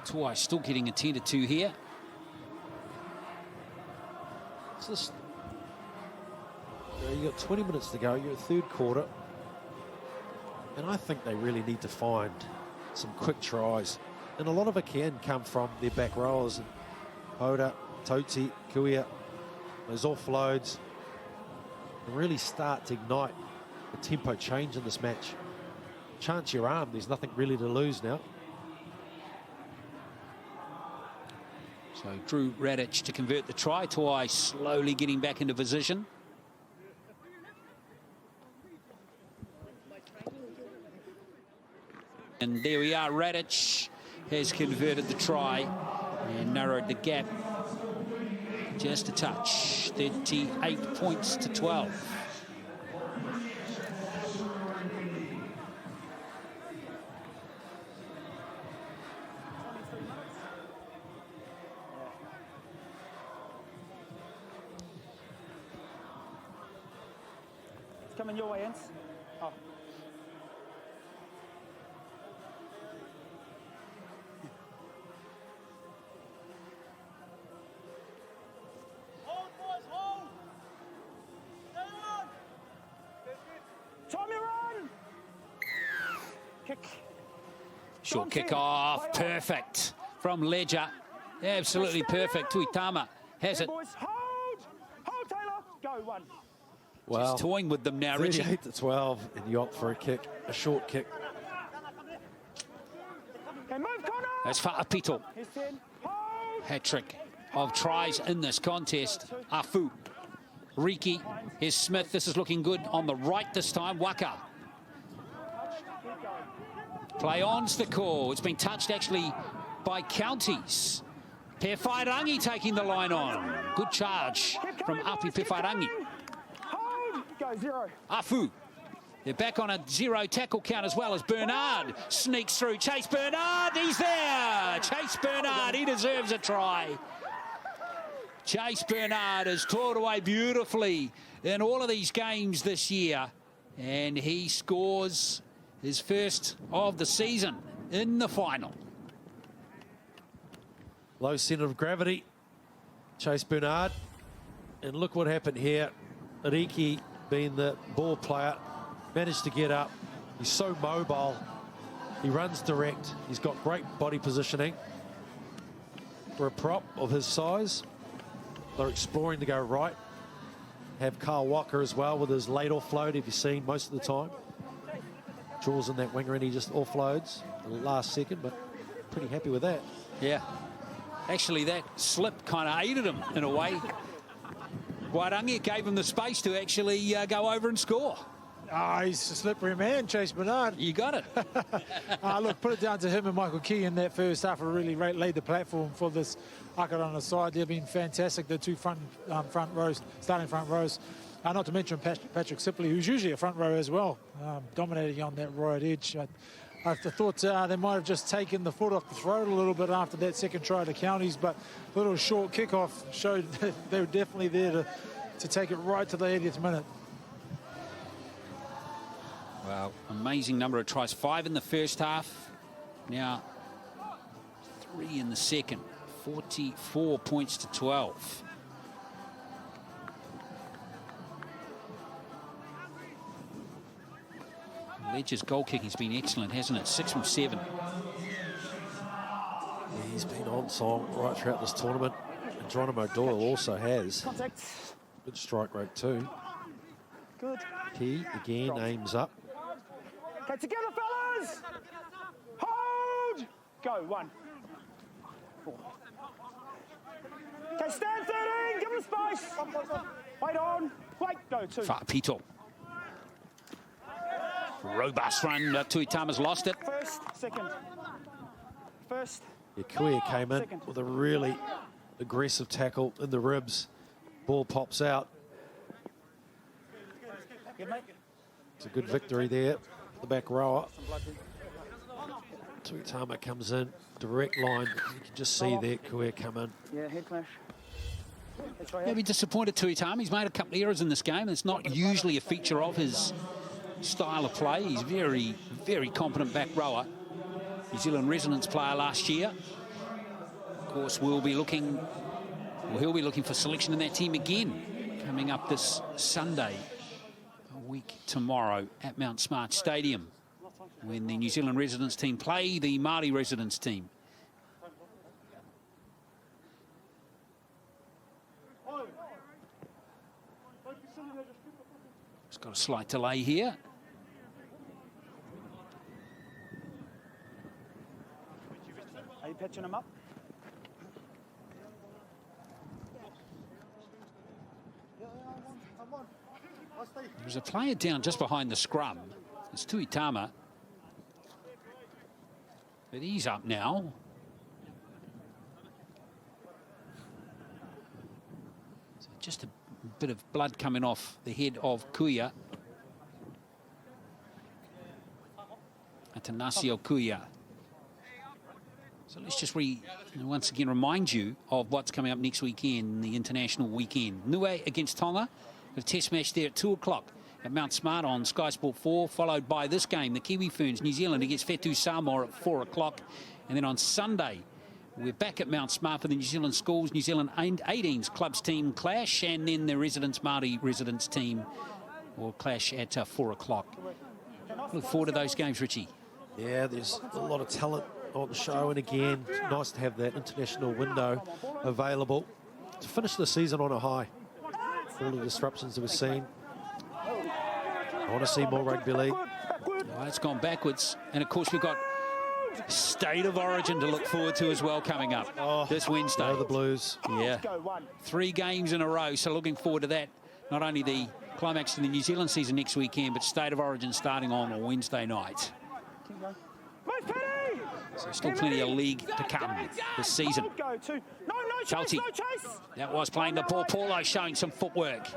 Tuai still getting attended to here. It's just, you got 20 minutes to go, you're at third quarter, and I think they really need to find some quick tries, and a lot of it can come from their back rowers, and Hoda, Toti, Kuia, those offloads, and really start to ignite the tempo change in this match. Chance your arm, there's nothing really to lose now. So Drew Radic to convert the try. Tuai slowly getting back into position. And there we are. Radic has converted the try and narrowed the gap just a touch. 38 points to 12. Coming your way, Ents. Oh. Hold, boys, hold. Stay on. Time you run. Kick. Short kick off. Perfect from Ledger. Absolutely perfect. Tuitama has it. Boys, hold. Hold, Taylor. Go, one. Well, just toying with them now, Richie. 38 to 12, and you opt for a kick, a short kick. Okay, move, Connor. That's Fa'apito. Hat-trick of tries in this contest. Afu. Riki. Here's Smith. This is looking good on the right this time. Waka. Play on's the call. It's been touched actually by Counties. Pewhairangi taking the line on. Good charge from Api Pewhairangi. Go, zero. Afu. They're back on a zero tackle count as well as Bernard sneaks through. Chase Bernard, he's there. Chase Bernard, he deserves a try. Chase Bernard has taught away beautifully in all of these games this year. And he scores his first of the season in the final. Low centre of gravity. Chase Bernard. And look what happened here. Riki, being the ball player, managed to get up. He's so mobile. He runs direct. He's got great body positioning for a prop of his size. They're exploring to go right. Have Carl Walker as well with his late offload, if you've seen most of the time. Draws in that winger and he just offloads the last second, but pretty happy with that. Yeah. Actually, that slip kind of aided him in a way. Wairangi gave him the space to actually go over and score. He's a slippery man, Chase Bernard. You got it. Look, put it down to him and Michael Key in that first half. Really laid the platform for this Akarana side. They've been fantastic. The two front rows, starting front rows. Not to mention Patrick Sipley, who's usually a front row as well, dominating on that right edge. I thought they might have just taken the foot off the throat a little bit after that second try to Counties, but a little short kickoff showed that they were definitely there to take it right to the 80th minute. Wow, amazing number of tries. 5 in the first half, now 3 in the second. 44 points to 12. Ledger's goal kicking's been excellent, hasn't it? 6 from 7. He's been on song right throughout this tournament. And Geronimo Doyle also has. Contact. Good strike rate too. Good. Key again aims up. Okay, together, fellas. Hold. Go, 1. 4. Okay, stand 13. Give him space. Wait on. Wait, go, 2. Whaapito. Robust run. Tuitama's lost it. First, second. First. Yeah, Kuia came in Second. with a really aggressive tackle in the ribs. Ball pops out. Good, mate. It's a good victory there. The back rower. Tuitama comes in. Direct line. You can just see there Kuia come in. Yeah, head clash. Maybe disappointed Tuitama. He's made a couple of errors in this game. It's not usually a feature of his style of play. He's very, very competent back rower. New Zealand residence player last year. Of course, he'll be looking for selection in that team again coming up this Sunday, a week tomorrow at Mount Smart Stadium, when the New Zealand residence team play the Māori residence team. It's got a slight delay here. Are you pitching him up? There's a player down just behind the scrum. It's Tuitama. But he's up now. So just a bit of blood coming off the head of Kuia. Atanasio Kuia. So let's just once again remind you of what's coming up next weekend, the international weekend. Niue against Tonga. A test match there at 2 o'clock at Mount Smart on Sky Sport 4, followed by this game, the Kiwi Ferns, New Zealand against Fetu Samoa at 4 o'clock. And then on Sunday, we're back at Mount Smart for the New Zealand Schools, New Zealand 18s clubs team clash, and then the residents, Māori residents team will clash at 4 o'clock. Look forward to those games, Richie. Yeah, there's a lot of talent on the show, and again, it's nice to have that international window available to finish the season on a high. All the disruptions that we've seen. I want to see more rugby league. Oh, it's gone backwards. And of course, we've got State of Origin to look forward to as well coming up this Wednesday. Oh, the Blues. Yeah. 3 games in a row. So looking forward to that. Not only the climax to the New Zealand season next weekend, but State of Origin starting on a Wednesday night. So still plenty of league to come this season. Chelsea, that was playing the ball. Paulo showing some footwork.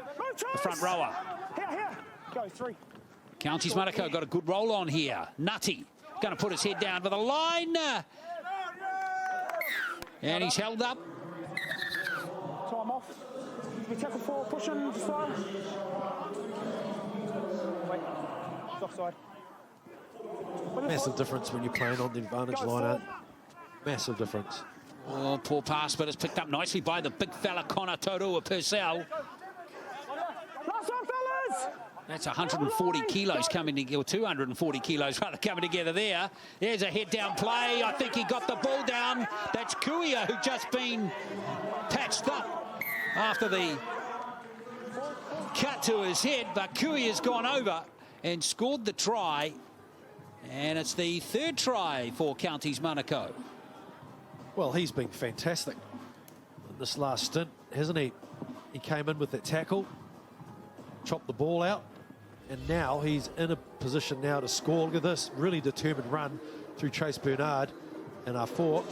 The front rower. Go 3. Counties Manukau got a good roll on here. Nutty going to put his head down for the line. And he's held up. Time off. We tackle 4, push him, slide. Wait, it's offside. Massive difference when you're playing on the advantage line. Massive difference. Oh, poor pass, but it's picked up nicely by the big fella, Connor Torua Purcell. Last one, fellas! That's 140 kilos coming together, or 240 kilos rather coming together there. There's a head-down play. I think he got the ball down. That's Kuia, who just been patched up after the cut to his head. But Kuia's gone over and scored the try. And it's the third try for Counties Manukau. Well, he's been fantastic in this last stint, hasn't he? He came in with that tackle, chopped the ball out, and now he's in a position now to score. Look at this, really determined run through Chase Bernard and our four.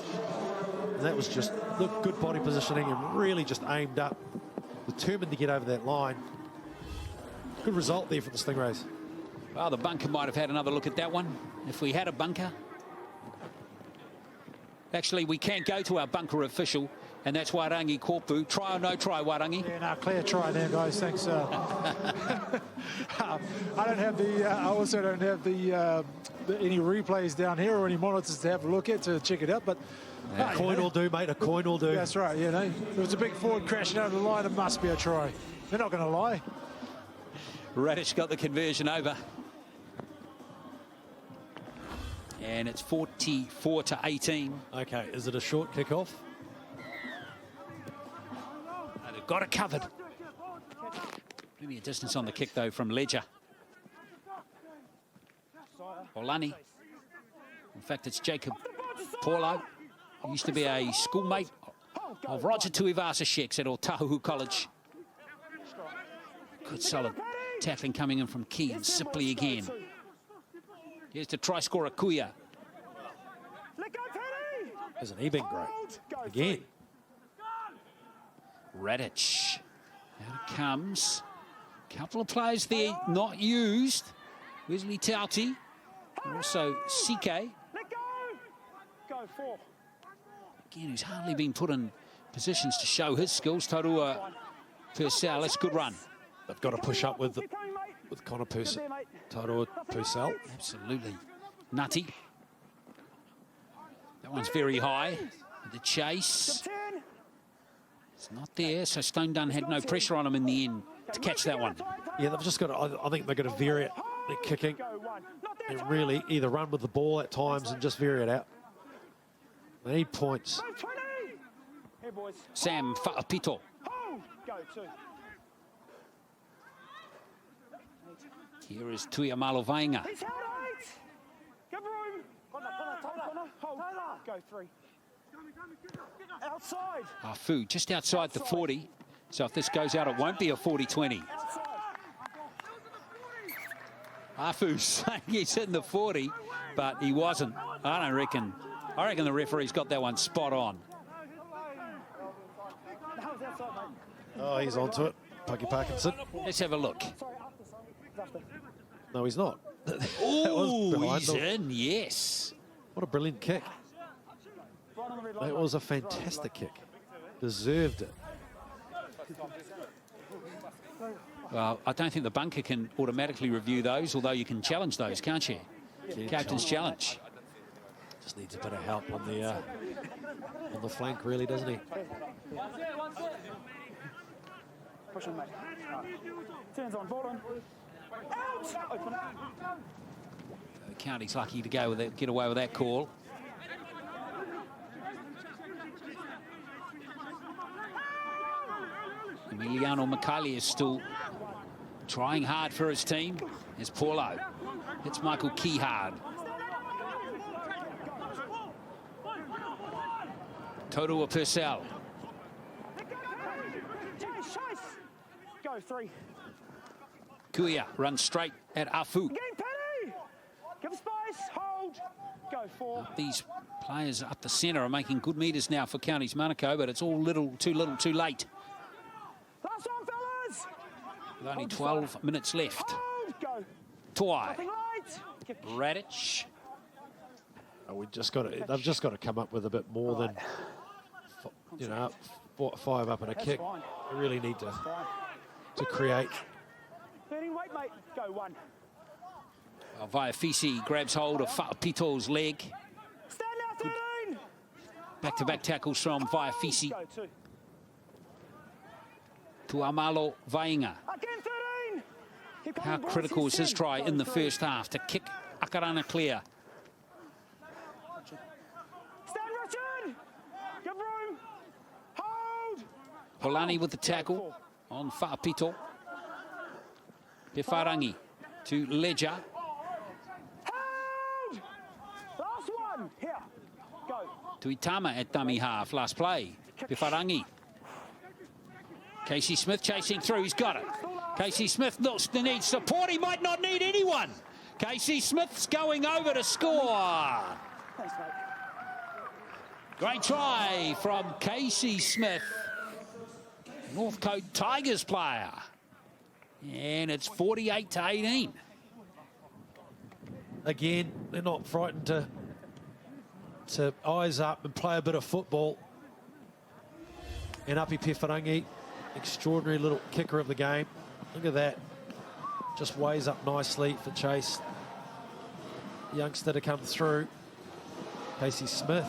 And that was just, look, good body positioning and really just aimed up, determined to get over that line. Good result there for the Stingrays. Well, the bunker might have had another look at that one, if we had a bunker. Actually, we can't go to our bunker official, and that's Wairangi Korpu. Try or no try, Wairangi? Yeah, no, clear try there, guys. Thanks. I don't have the. I also don't have the any replays down here or any monitors to have a look at to check it out. But a coin will do, mate. A coin will do. That's right. You know, if it was a big forward crashing over the line, it must be a try. They're not going to lie. Radish got the conversion over. And it's 44-18. Okay, is it a short kickoff? No, they've got it covered. Plenty of distance on the kick, though, from Ledger. Olani. In fact, it's Jacob Paulo. He used to be a schoolmate of Roger Tuivasa-Sheks at Otahu College. Good solid tackling coming in from Key and Sipley again. Here's the try scorer, Kuia. Hasn't he been great? Again. Radic. Out it comes. Couple of players there not used. Wesley Tauti. And also CK. Again, who's hardly been put in positions to show his skills. Taurua Purcell, that's a good run. They've got to push up with Connor Purcell. Taurua Purcell. Absolutely. Nutty. That one's very high. The chase. It's not there, so Stone Dunn had no pressure on him in the end to catch that one. Yeah, they've just got to, I think they've got to vary it, their kicking, and really either run with the ball at times and just vary it out. They need points. Sam Fa'apito. Here is Tuiamalo Vainga. Go three. Outside. Afu just outside the 40. So if this goes out, it won't be a 40-20. Afu's saying he's in the 40, but he wasn't. I reckon the referee's got that one spot on. Oh, he's onto it. Paki Parkinson. Let's have a look. No, he's not. Oh, he's in, yes. What a brilliant kick. That was a fantastic kick. Deserved it. Well, I don't think the bunker can automatically review those, although you can challenge those, can't you? Captain's challenge. Just needs a bit of help on the flank, really, doesn't he? Push him, mate. Turns on, ball on. Out! Open it. The county's lucky to go with it, get away with that call. Emiliano Makali is still trying hard for his team. There's Paulo. It's Michael Key hard. Taurua Purcell. Go three. Kuia runs straight at Afu. Again, Penny. Give space. Hold. Go four. These players up the centre are making good meters now for Counties Manukau, but it's all too little, too late. Last one, fellas. With only 12 minutes left. Hold. Go. Toy. Nothing light. Radic. Oh, they've just got to come up with a bit more than, you know, 5 up and a kick. Fine. They really need to create. 13, wait, mate. Go one. Vaiafisi grabs hold of Fa'apito's leg. Stand out, 13. Back-to-back tackles from Vaiafisi. Go two. To Amalo Vainga. Again, 13. How critical was his try in the first half to kick Akarana clear? Stand, Richard! Give room! Hold! Polani with the tackle on Whaapito. Pewharangi to Ledger. Hold! Last one! Here. Go. To Itama at dummy half. Last play. Pewharangi. Casey Smith chasing through. He's got it. Casey Smith needs support. He might not need anyone. Casey Smith's going over to score. Thanks, mate. Great try from Casey Smith, Northcote Tigers player. And it's 48-18. Again, they're not frightened to eyes up and play a bit of football. And Api Pewharangi, extraordinary little kicker of the game. Look at that. Just weighs up nicely for Chase. Youngster to come through. Casey Smith.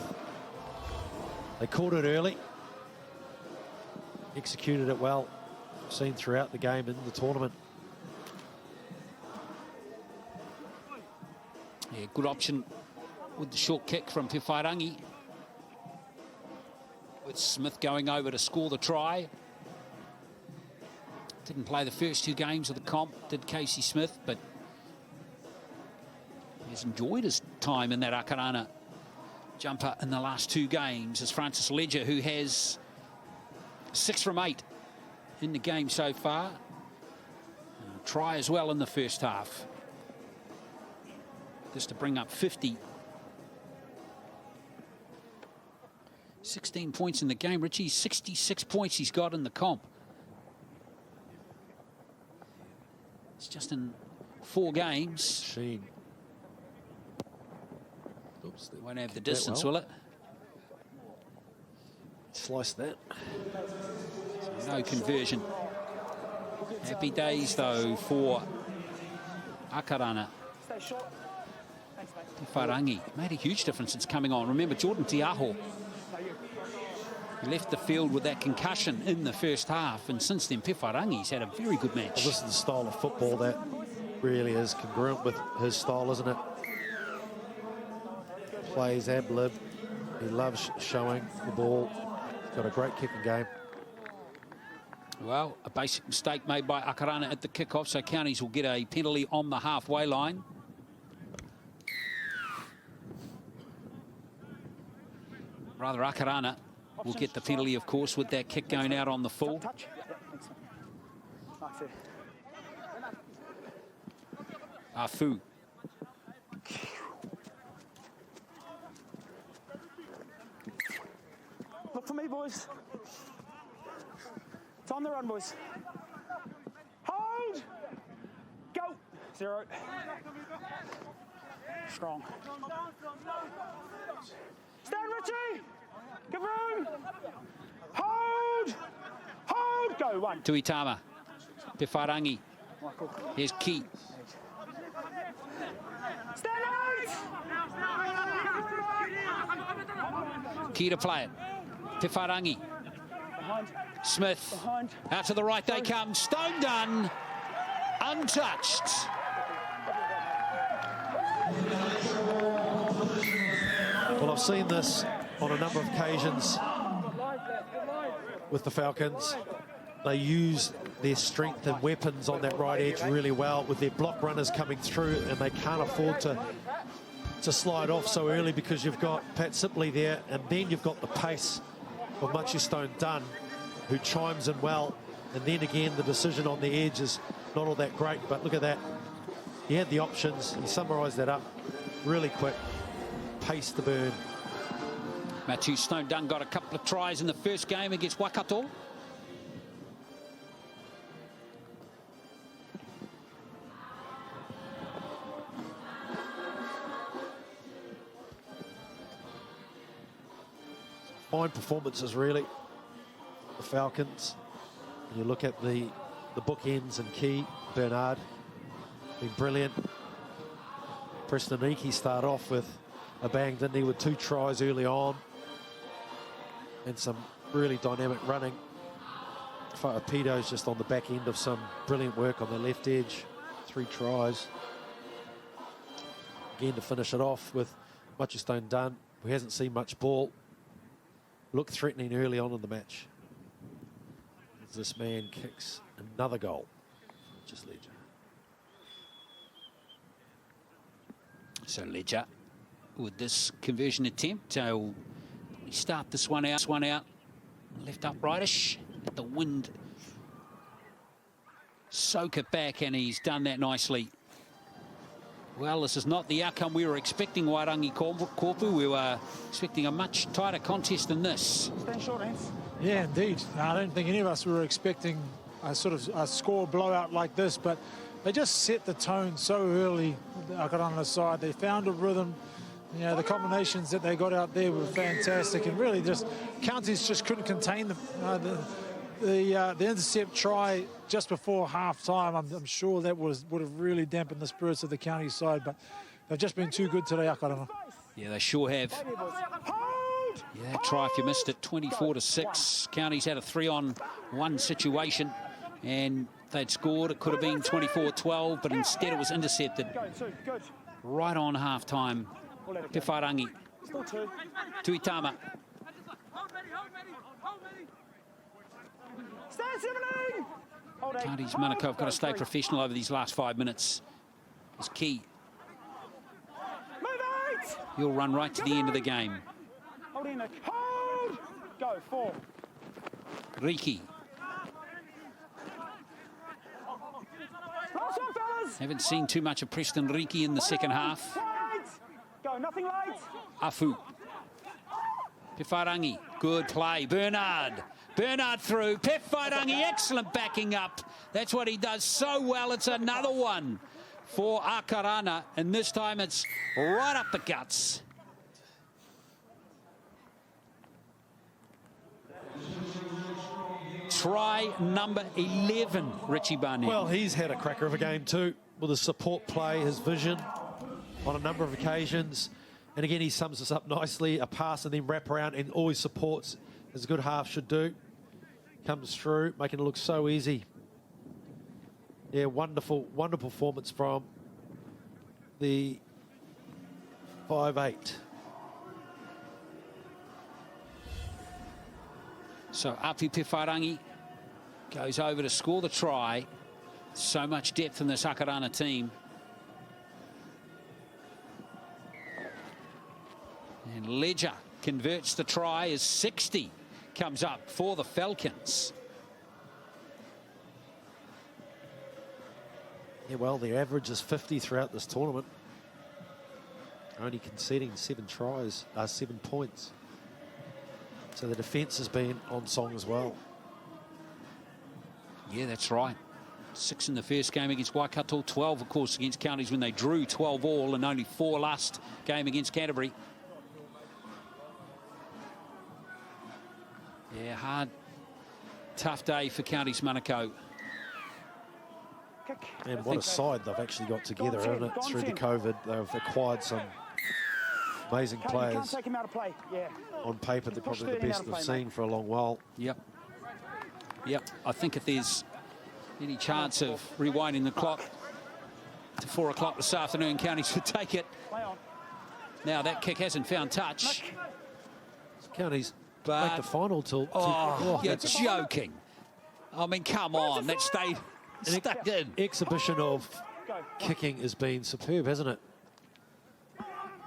They caught it early. Executed it well. Seen throughout the game in the tournament. Yeah, good option with the short kick from Pewharangi. With Smith going over to score the try. Didn't play the first 2 games of the comp, did Casey Smith, but he's enjoyed his time in that Akarana jumper in the last 2 games. As Francis Ledger, who has 6 from 8 in the game so far. Try as well in the first half. Just to bring up 50. 16 points in the game. Richie, 66 points he's got in the comp. It's just in 4 games. Sheen. Oops, they won't have the distance, will it? Slice that. So no conversion. Happy days, though, for Akarana. Stay short. Thanks, mate. Wharangi made a huge difference since coming on. Remember, Jordan Tiaho left the field with that concussion in the first half, and since then, Wharangi's had a very good match. Well, this is the style of football that really is congruent with his style, isn't it? Plays ab lib. He loves showing the ball. He's got a great kicking game. Well, a basic mistake made by Akarana at the kickoff, so Counties will get a penalty on the halfway line. Rather, Akarana will get the penalty, of course, with that kick going out on the full. Touch. Yeah, Afu. Look for me, boys. It's on the run, boys. Hold! Go! 0. Strong. Stand, Richie! Give room! Hold! Hold! Go, 1. To Itama. Pewharangi. Here's Key. Stand out! Key to play it. Pewharangi. Smith. Out to the right they come. Stone done. Untouched. Well, I've seen this on a number of occasions with the Falcons. They use their strength and weapons on that right edge really well with their block runners coming through, and they can't afford to slide off so early because you've got Pat Sipley there, and then you've got the pace of Machi Stone Dunn, who chimes in well, and then again the decision on the edge is not all that great, but look at that. He had the options, he summarised that up really quick, pace the burn. Matthew Stone Dunn got a couple of tries in the first game against Waikato. Fine performances, really, the Falcons. You look at the bookends and Key, Bernard, been brilliant. Preston Iki started off with a bang, didn't he, with 2 tries early on. And some really dynamic running. Whaapito's just on the back end of some brilliant work on the left edge. 3 tries. Again, to finish it off with Machistone done, who hasn't seen much ball. Looked threatening early on in the match. As this man kicks another goal. Just Ledger. So Ledger, with this conversion attempt, will start this one out. Left uprightish. Let the wind soak it back, and he's done that nicely. Well, this is not the outcome we were expecting, Wairangi Korpu. We were expecting a much tighter contest than this. Stand short, Hans. Yeah, indeed. I don't think any of us were expecting a sort of a score blowout like this, but they just set the tone so early, the Akarana side. They found a rhythm. You know, the combinations that they got out there were fantastic, and really just counties just couldn't contain them. The intercept try just before half-time, I'm sure that would have really dampened the spirits of the county side, but they've just been too good today, Akarana. Yeah, they sure have. Yeah, that try, if you missed it, 24-6. Counties had a 3-on-1 situation, and they'd scored. It could have been 24-12, but instead it was intercepted right on half-time. Pewharangi. Tuitama. Counties Manukau have got to stay professional over these last 5 minutes. It's key. He'll run right to the end of the game. Hold in, hold! Go, 4. Riki. Last one, fellas! Haven't seen too much of Preston Riki in the second half. Go, nothing late. Afu. Pewharangi, good play. Bernard through. Pewharangi, excellent backing up. That's what he does so well. It's another one for Akarana, and this time it's right up the guts. Try number 11, Richie Barnett. Well, he's had a cracker of a game too, with his support play, his vision on a number of occasions. And again, he sums this up nicely. A pass and then wrap around, and always supports, as a good half should do. Comes through, making it look so easy. Yeah, wonderful performance from the 5'8". So Api Pewharangi goes over to score the try. So much depth in this Akarana team. And Ledger converts the try as 60 comes up for the Falcons. Yeah, well, their average is 50 throughout this tournament. Only conceding 7 points. So the defence has been on song as well. Yeah, that's right. 6 in the first game against Waikato, 12, of course, against Counties when they drew 12 all, and only 4 last game against Canterbury. Yeah, hard, tough day for Counties Manukau. And what a side they've actually got together, haven't it? Through the COVID, they've acquired some amazing players. On paper, they're probably the best they've seen for a long while. Yep. I think if there's any chance of rewinding the clock to 4 o'clock this afternoon, Counties would take it. Now that kick hasn't found touch. Counties make the final till... You're joking. I mean, come on, that stayed stuck in. Exhibition of kicking has been superb, hasn't it?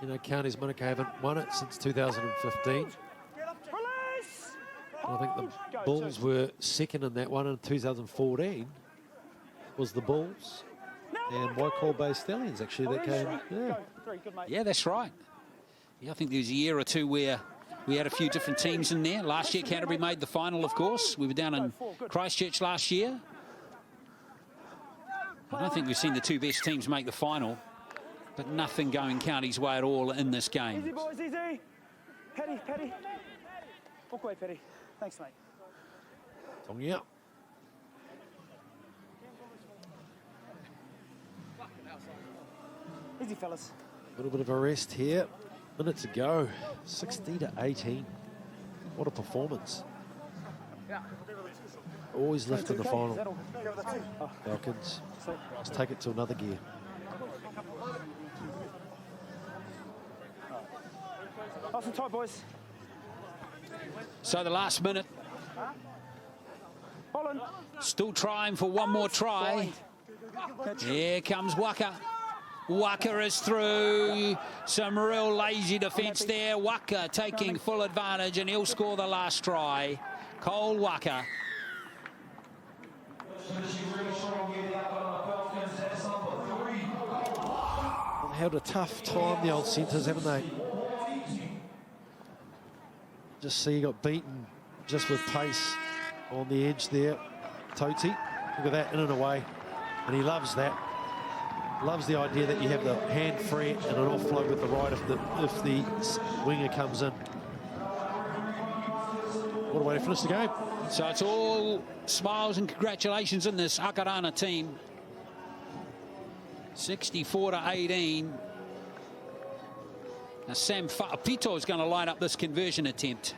You know, Counties Manukau haven't won it since 2015. I think the Bulls were second in that one in 2014. Was the Bulls and Waikato Bay Stallions actually that came. Yeah, that's right. Yeah, I think there was a year or two where we had a few different teams in there. Last year, Canterbury made the final, of course. We were down in Christchurch last year. I don't think we've seen the 2 best teams make the final, but nothing going Counties' way at all in this game. Easy, boys, easy. Petty. Walk away, Petty. Thanks, mate. Tongia. Easy, fellas. A little bit of a rest here. Minutes to go. 60-18. What a performance. Always lift in the final. Falcons, let's take it to another gear. Nice and tight, boys. So the last minute. Still trying for one more try. Here comes Waka. Waka is through. Some real lazy defence there. Waka taking full advantage, and he'll score the last try. Cole Waka. Had a tough time, the old centres, haven't they? Just see he got beaten just with pace on the edge there. Toti, look at that, in and away. And he loves that. Loves the idea that you have the hand free and an offload with the right if the winger comes in. What a way to finish the game. So it's all smiles and congratulations in this Akarana team. 64-18. Now Sam Fa'apito is going to line up this conversion attempt.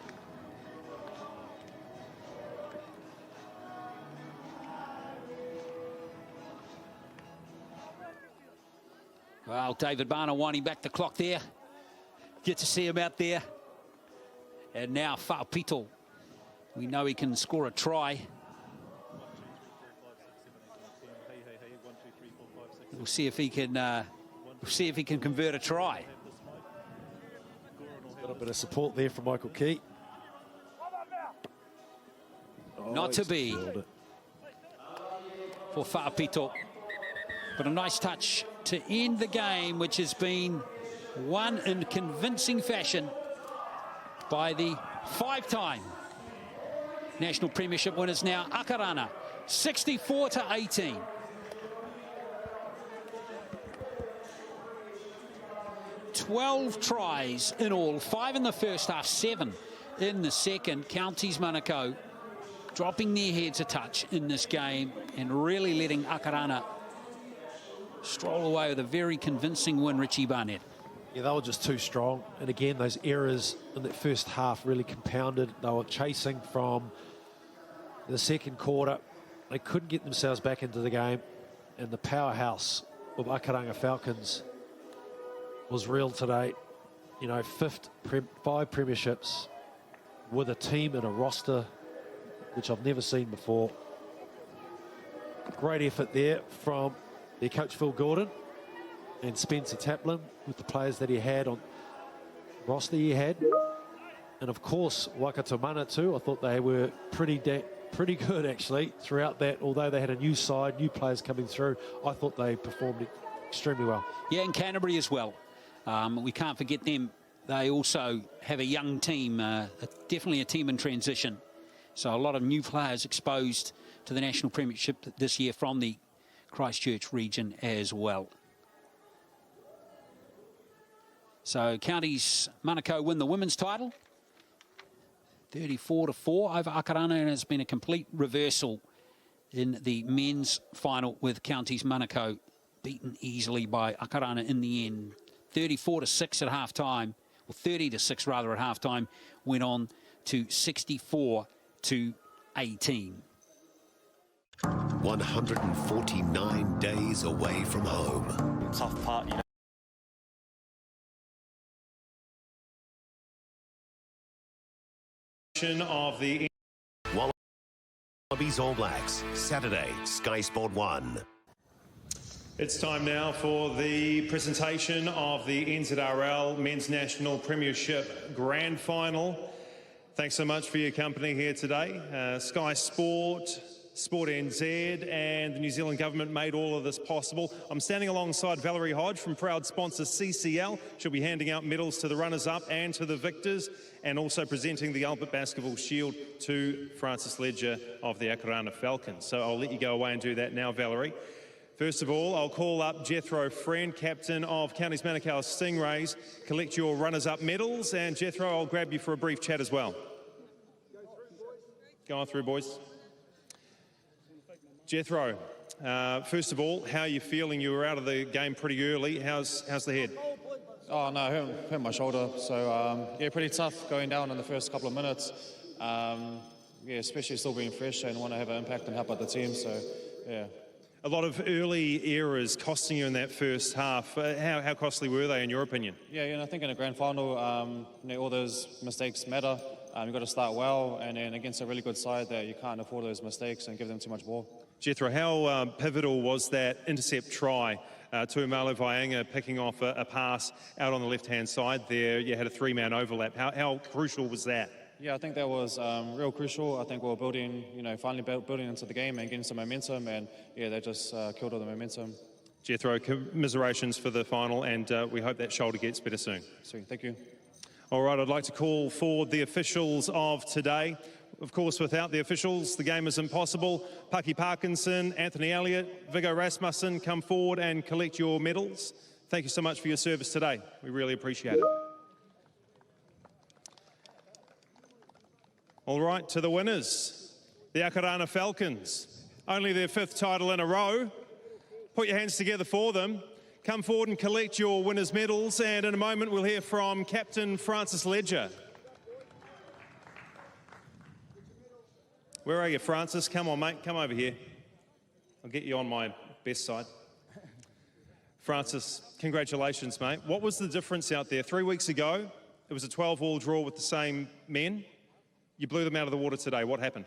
Well, David Barner winding back the clock there. Get to see him out there. And now Fa'apito. We know he can score a try. We'll see if he can. We'll see if he can convert a try. Got a bit of support there from Michael Key. Not to be for Fa'apito. But a nice touch to end the game, which has been won in convincing fashion by the five-time National Premiership winners now, Akarana, 64-18. Twelve tries in all, 5 in the first half, 7 in the second. Counties Manukau dropping their heads a touch in this game and really letting Akarana stroll away with a very convincing win, Richie Barnett. Yeah, they were just too strong. And again, those errors in that first half really compounded. They were chasing from the second quarter. They couldn't get themselves back into the game. And the powerhouse of Akaranga Falcons was real today. You know, 5 premierships with a team and a roster which I've never seen before. Great effort there from their coach Phil Gordon and Spencer Taplin with the players that he had on roster he had. And of course, Waikato Mana too. I thought they were pretty good actually throughout that. Although they had a new side, new players coming through, I thought they performed extremely well. Yeah, and Canterbury as well. We can't forget them. They also have a young team, definitely a team in transition. So a lot of new players exposed to the National Premiership this year from the Christchurch region as well. So Counties Manukau win the women's title, 34-4 over Akarana, and it's been a complete reversal in the men's final with Counties Manukau beaten easily by Akarana in the end. 34-6 at half-time, or 30-6 rather at half-time, went on to 64-18. 149 days away from home. Tough part, you know. Of the Wallabies All Blacks, Saturday, Sky Sport 1. It's time now for the presentation of the NZRL Men's National Premiership Grand Final. Thanks so much for your company here today. Sky Sport, Sport NZ and the New Zealand Government made all of this possible. I'm standing alongside Valerie Hodge from proud sponsor CCL. She'll be handing out medals to the runners-up and to the victors, and also presenting the Albert Basketball Shield to Francis Ledger of the Akarana Falcons. So I'll let you go away and do that now, Valerie. First of all, I'll call up Jethro Friend, captain of Counties Manukau Stingrays, collect your runners-up medals, and Jethro, I'll grab you for a brief chat as well. Go on through, boys. Jethro, first of all, how are you feeling? You were out of the game pretty early. How's the head? Oh no, hurt my shoulder. So yeah, pretty tough going down in the first couple of minutes. yeah, especially still being fresh and want to have an impact and help out the team. So, yeah. A lot of early errors costing you in that first half. How costly were they, in your opinion? Yeah, I think in a grand final, all those mistakes matter. You've got to start well, and then against a really good side that you can't afford those mistakes and give them too much ball. Jethro, how pivotal was that intercept try to Malo Vaianga picking off a pass out on the left-hand side there? You had a three-man overlap. How crucial was that? Yeah, I think that was real crucial. I think we were building, finally building into the game and getting some momentum, and yeah, they just killed all the momentum. Jethro, commiserations for the final, and we hope that shoulder gets better soon. Sweet, thank you. All right, I'd like to call forward the officials of today. Of course, without the officials, the game is impossible. Paki Parkinson, Anthony Elliott, Viggo Rasmussen, come forward and collect your medals. Thank you so much for your service today. We really appreciate it. All right, to the winners, the Akarana Falcons. Only their 5th title in a row. Put your hands together for them. Come forward and collect your winners' medals, and in a moment we'll hear from Captain Francis Ledger. Where are you, Francis? Come on, mate, come over here. I'll get you on my best side. Francis, congratulations, mate. What was the difference out there? 3 weeks ago, it was a 12-all draw with the same men. You blew them out of the water today. What happened?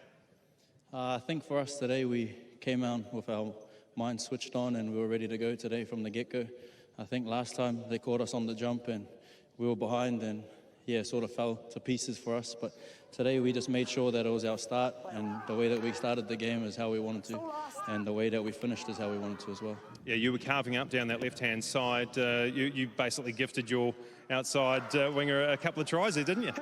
I think for us today, we came out with our minds switched on and we were ready to go today from the get-go. I think last time they caught us on the jump and we were behind and, yeah, sort of fell to pieces for us. But today we just made sure that it was our start, and the way that we started the game is how we wanted to, and the way that we finished is how we wanted to as well. Yeah, you were carving up down that left-hand side. You basically gifted your outside winger a couple of tries there, didn't you?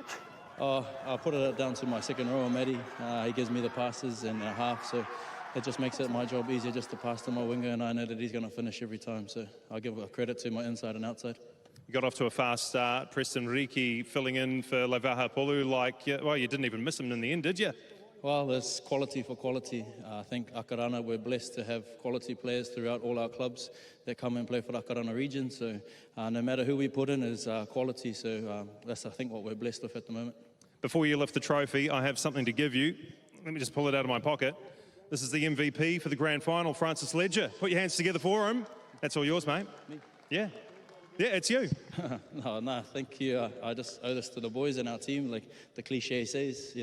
I put it down to my second row, Matty. He gives me the passes and a half, so it just makes it my job easier just to pass to my winger, and I know that he's going to finish every time, so I'll give credit to my inside and outside. You got off to a fast start. Preston Riki filling in for Levaha Polu well, you didn't even miss him in the end, did you? Well, there's quality for quality. I think Akarana, we're blessed to have quality players throughout all our clubs that come and play for the Akarana region, so no matter who we put in is quality, so that's, I think, what we're blessed with at the moment. Before you lift the trophy, I have something to give you. Let me just pull it out of my pocket. This is the MVP for the grand final, Francis Ledger. Put your hands together for him. That's all yours, mate. Me? Yeah. Yeah, it's you. No, thank you. I just owe this to the boys and our team. Like the cliche says, we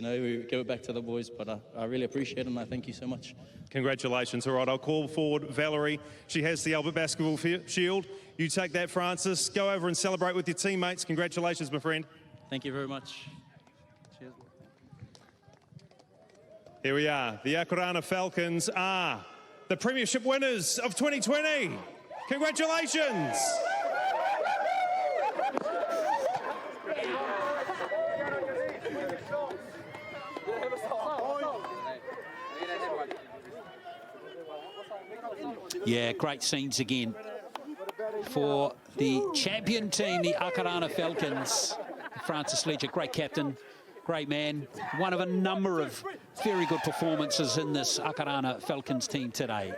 give it back to the boys, but I really appreciate it, and I thank you so much. Congratulations. All right, I'll call forward Valerie. She has the Albert Basketball Shield. You take that, Francis. Go over and celebrate with your teammates. Congratulations, my friend. Thank you very much. Cheers. Here we are. The Akarana Falcons are the Premiership winners of 2020. Congratulations. Yeah, great scenes again for the champion team, the Akarana Falcons. Francis Ledger, great captain, great man, one of a number of very good performances in this Akarana Falcons team today.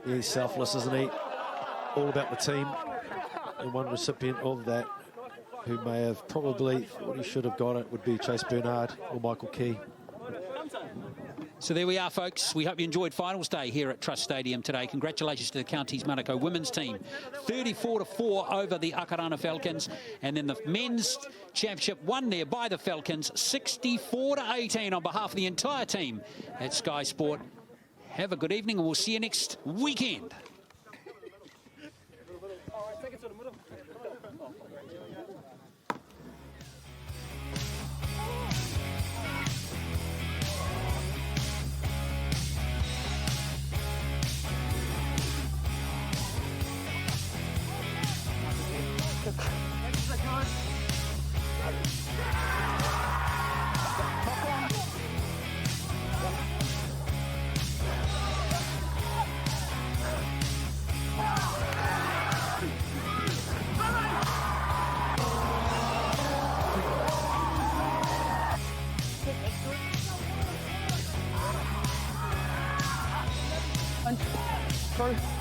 Yeah, he's selfless, isn't he? All about the team. And one recipient of that who may have probably thought he should have got it would be Chase Bernard or Michael Key. So there we are, folks. We hope you enjoyed finals day here at Trust Stadium today. Congratulations to the Counties Manukau women's team. 34-4 over the Akarana Falcons. And then the men's championship won there by the Falcons, 64-18 on behalf of the entire team at Sky Sport. Have a good evening, and we'll see you next weekend. Through.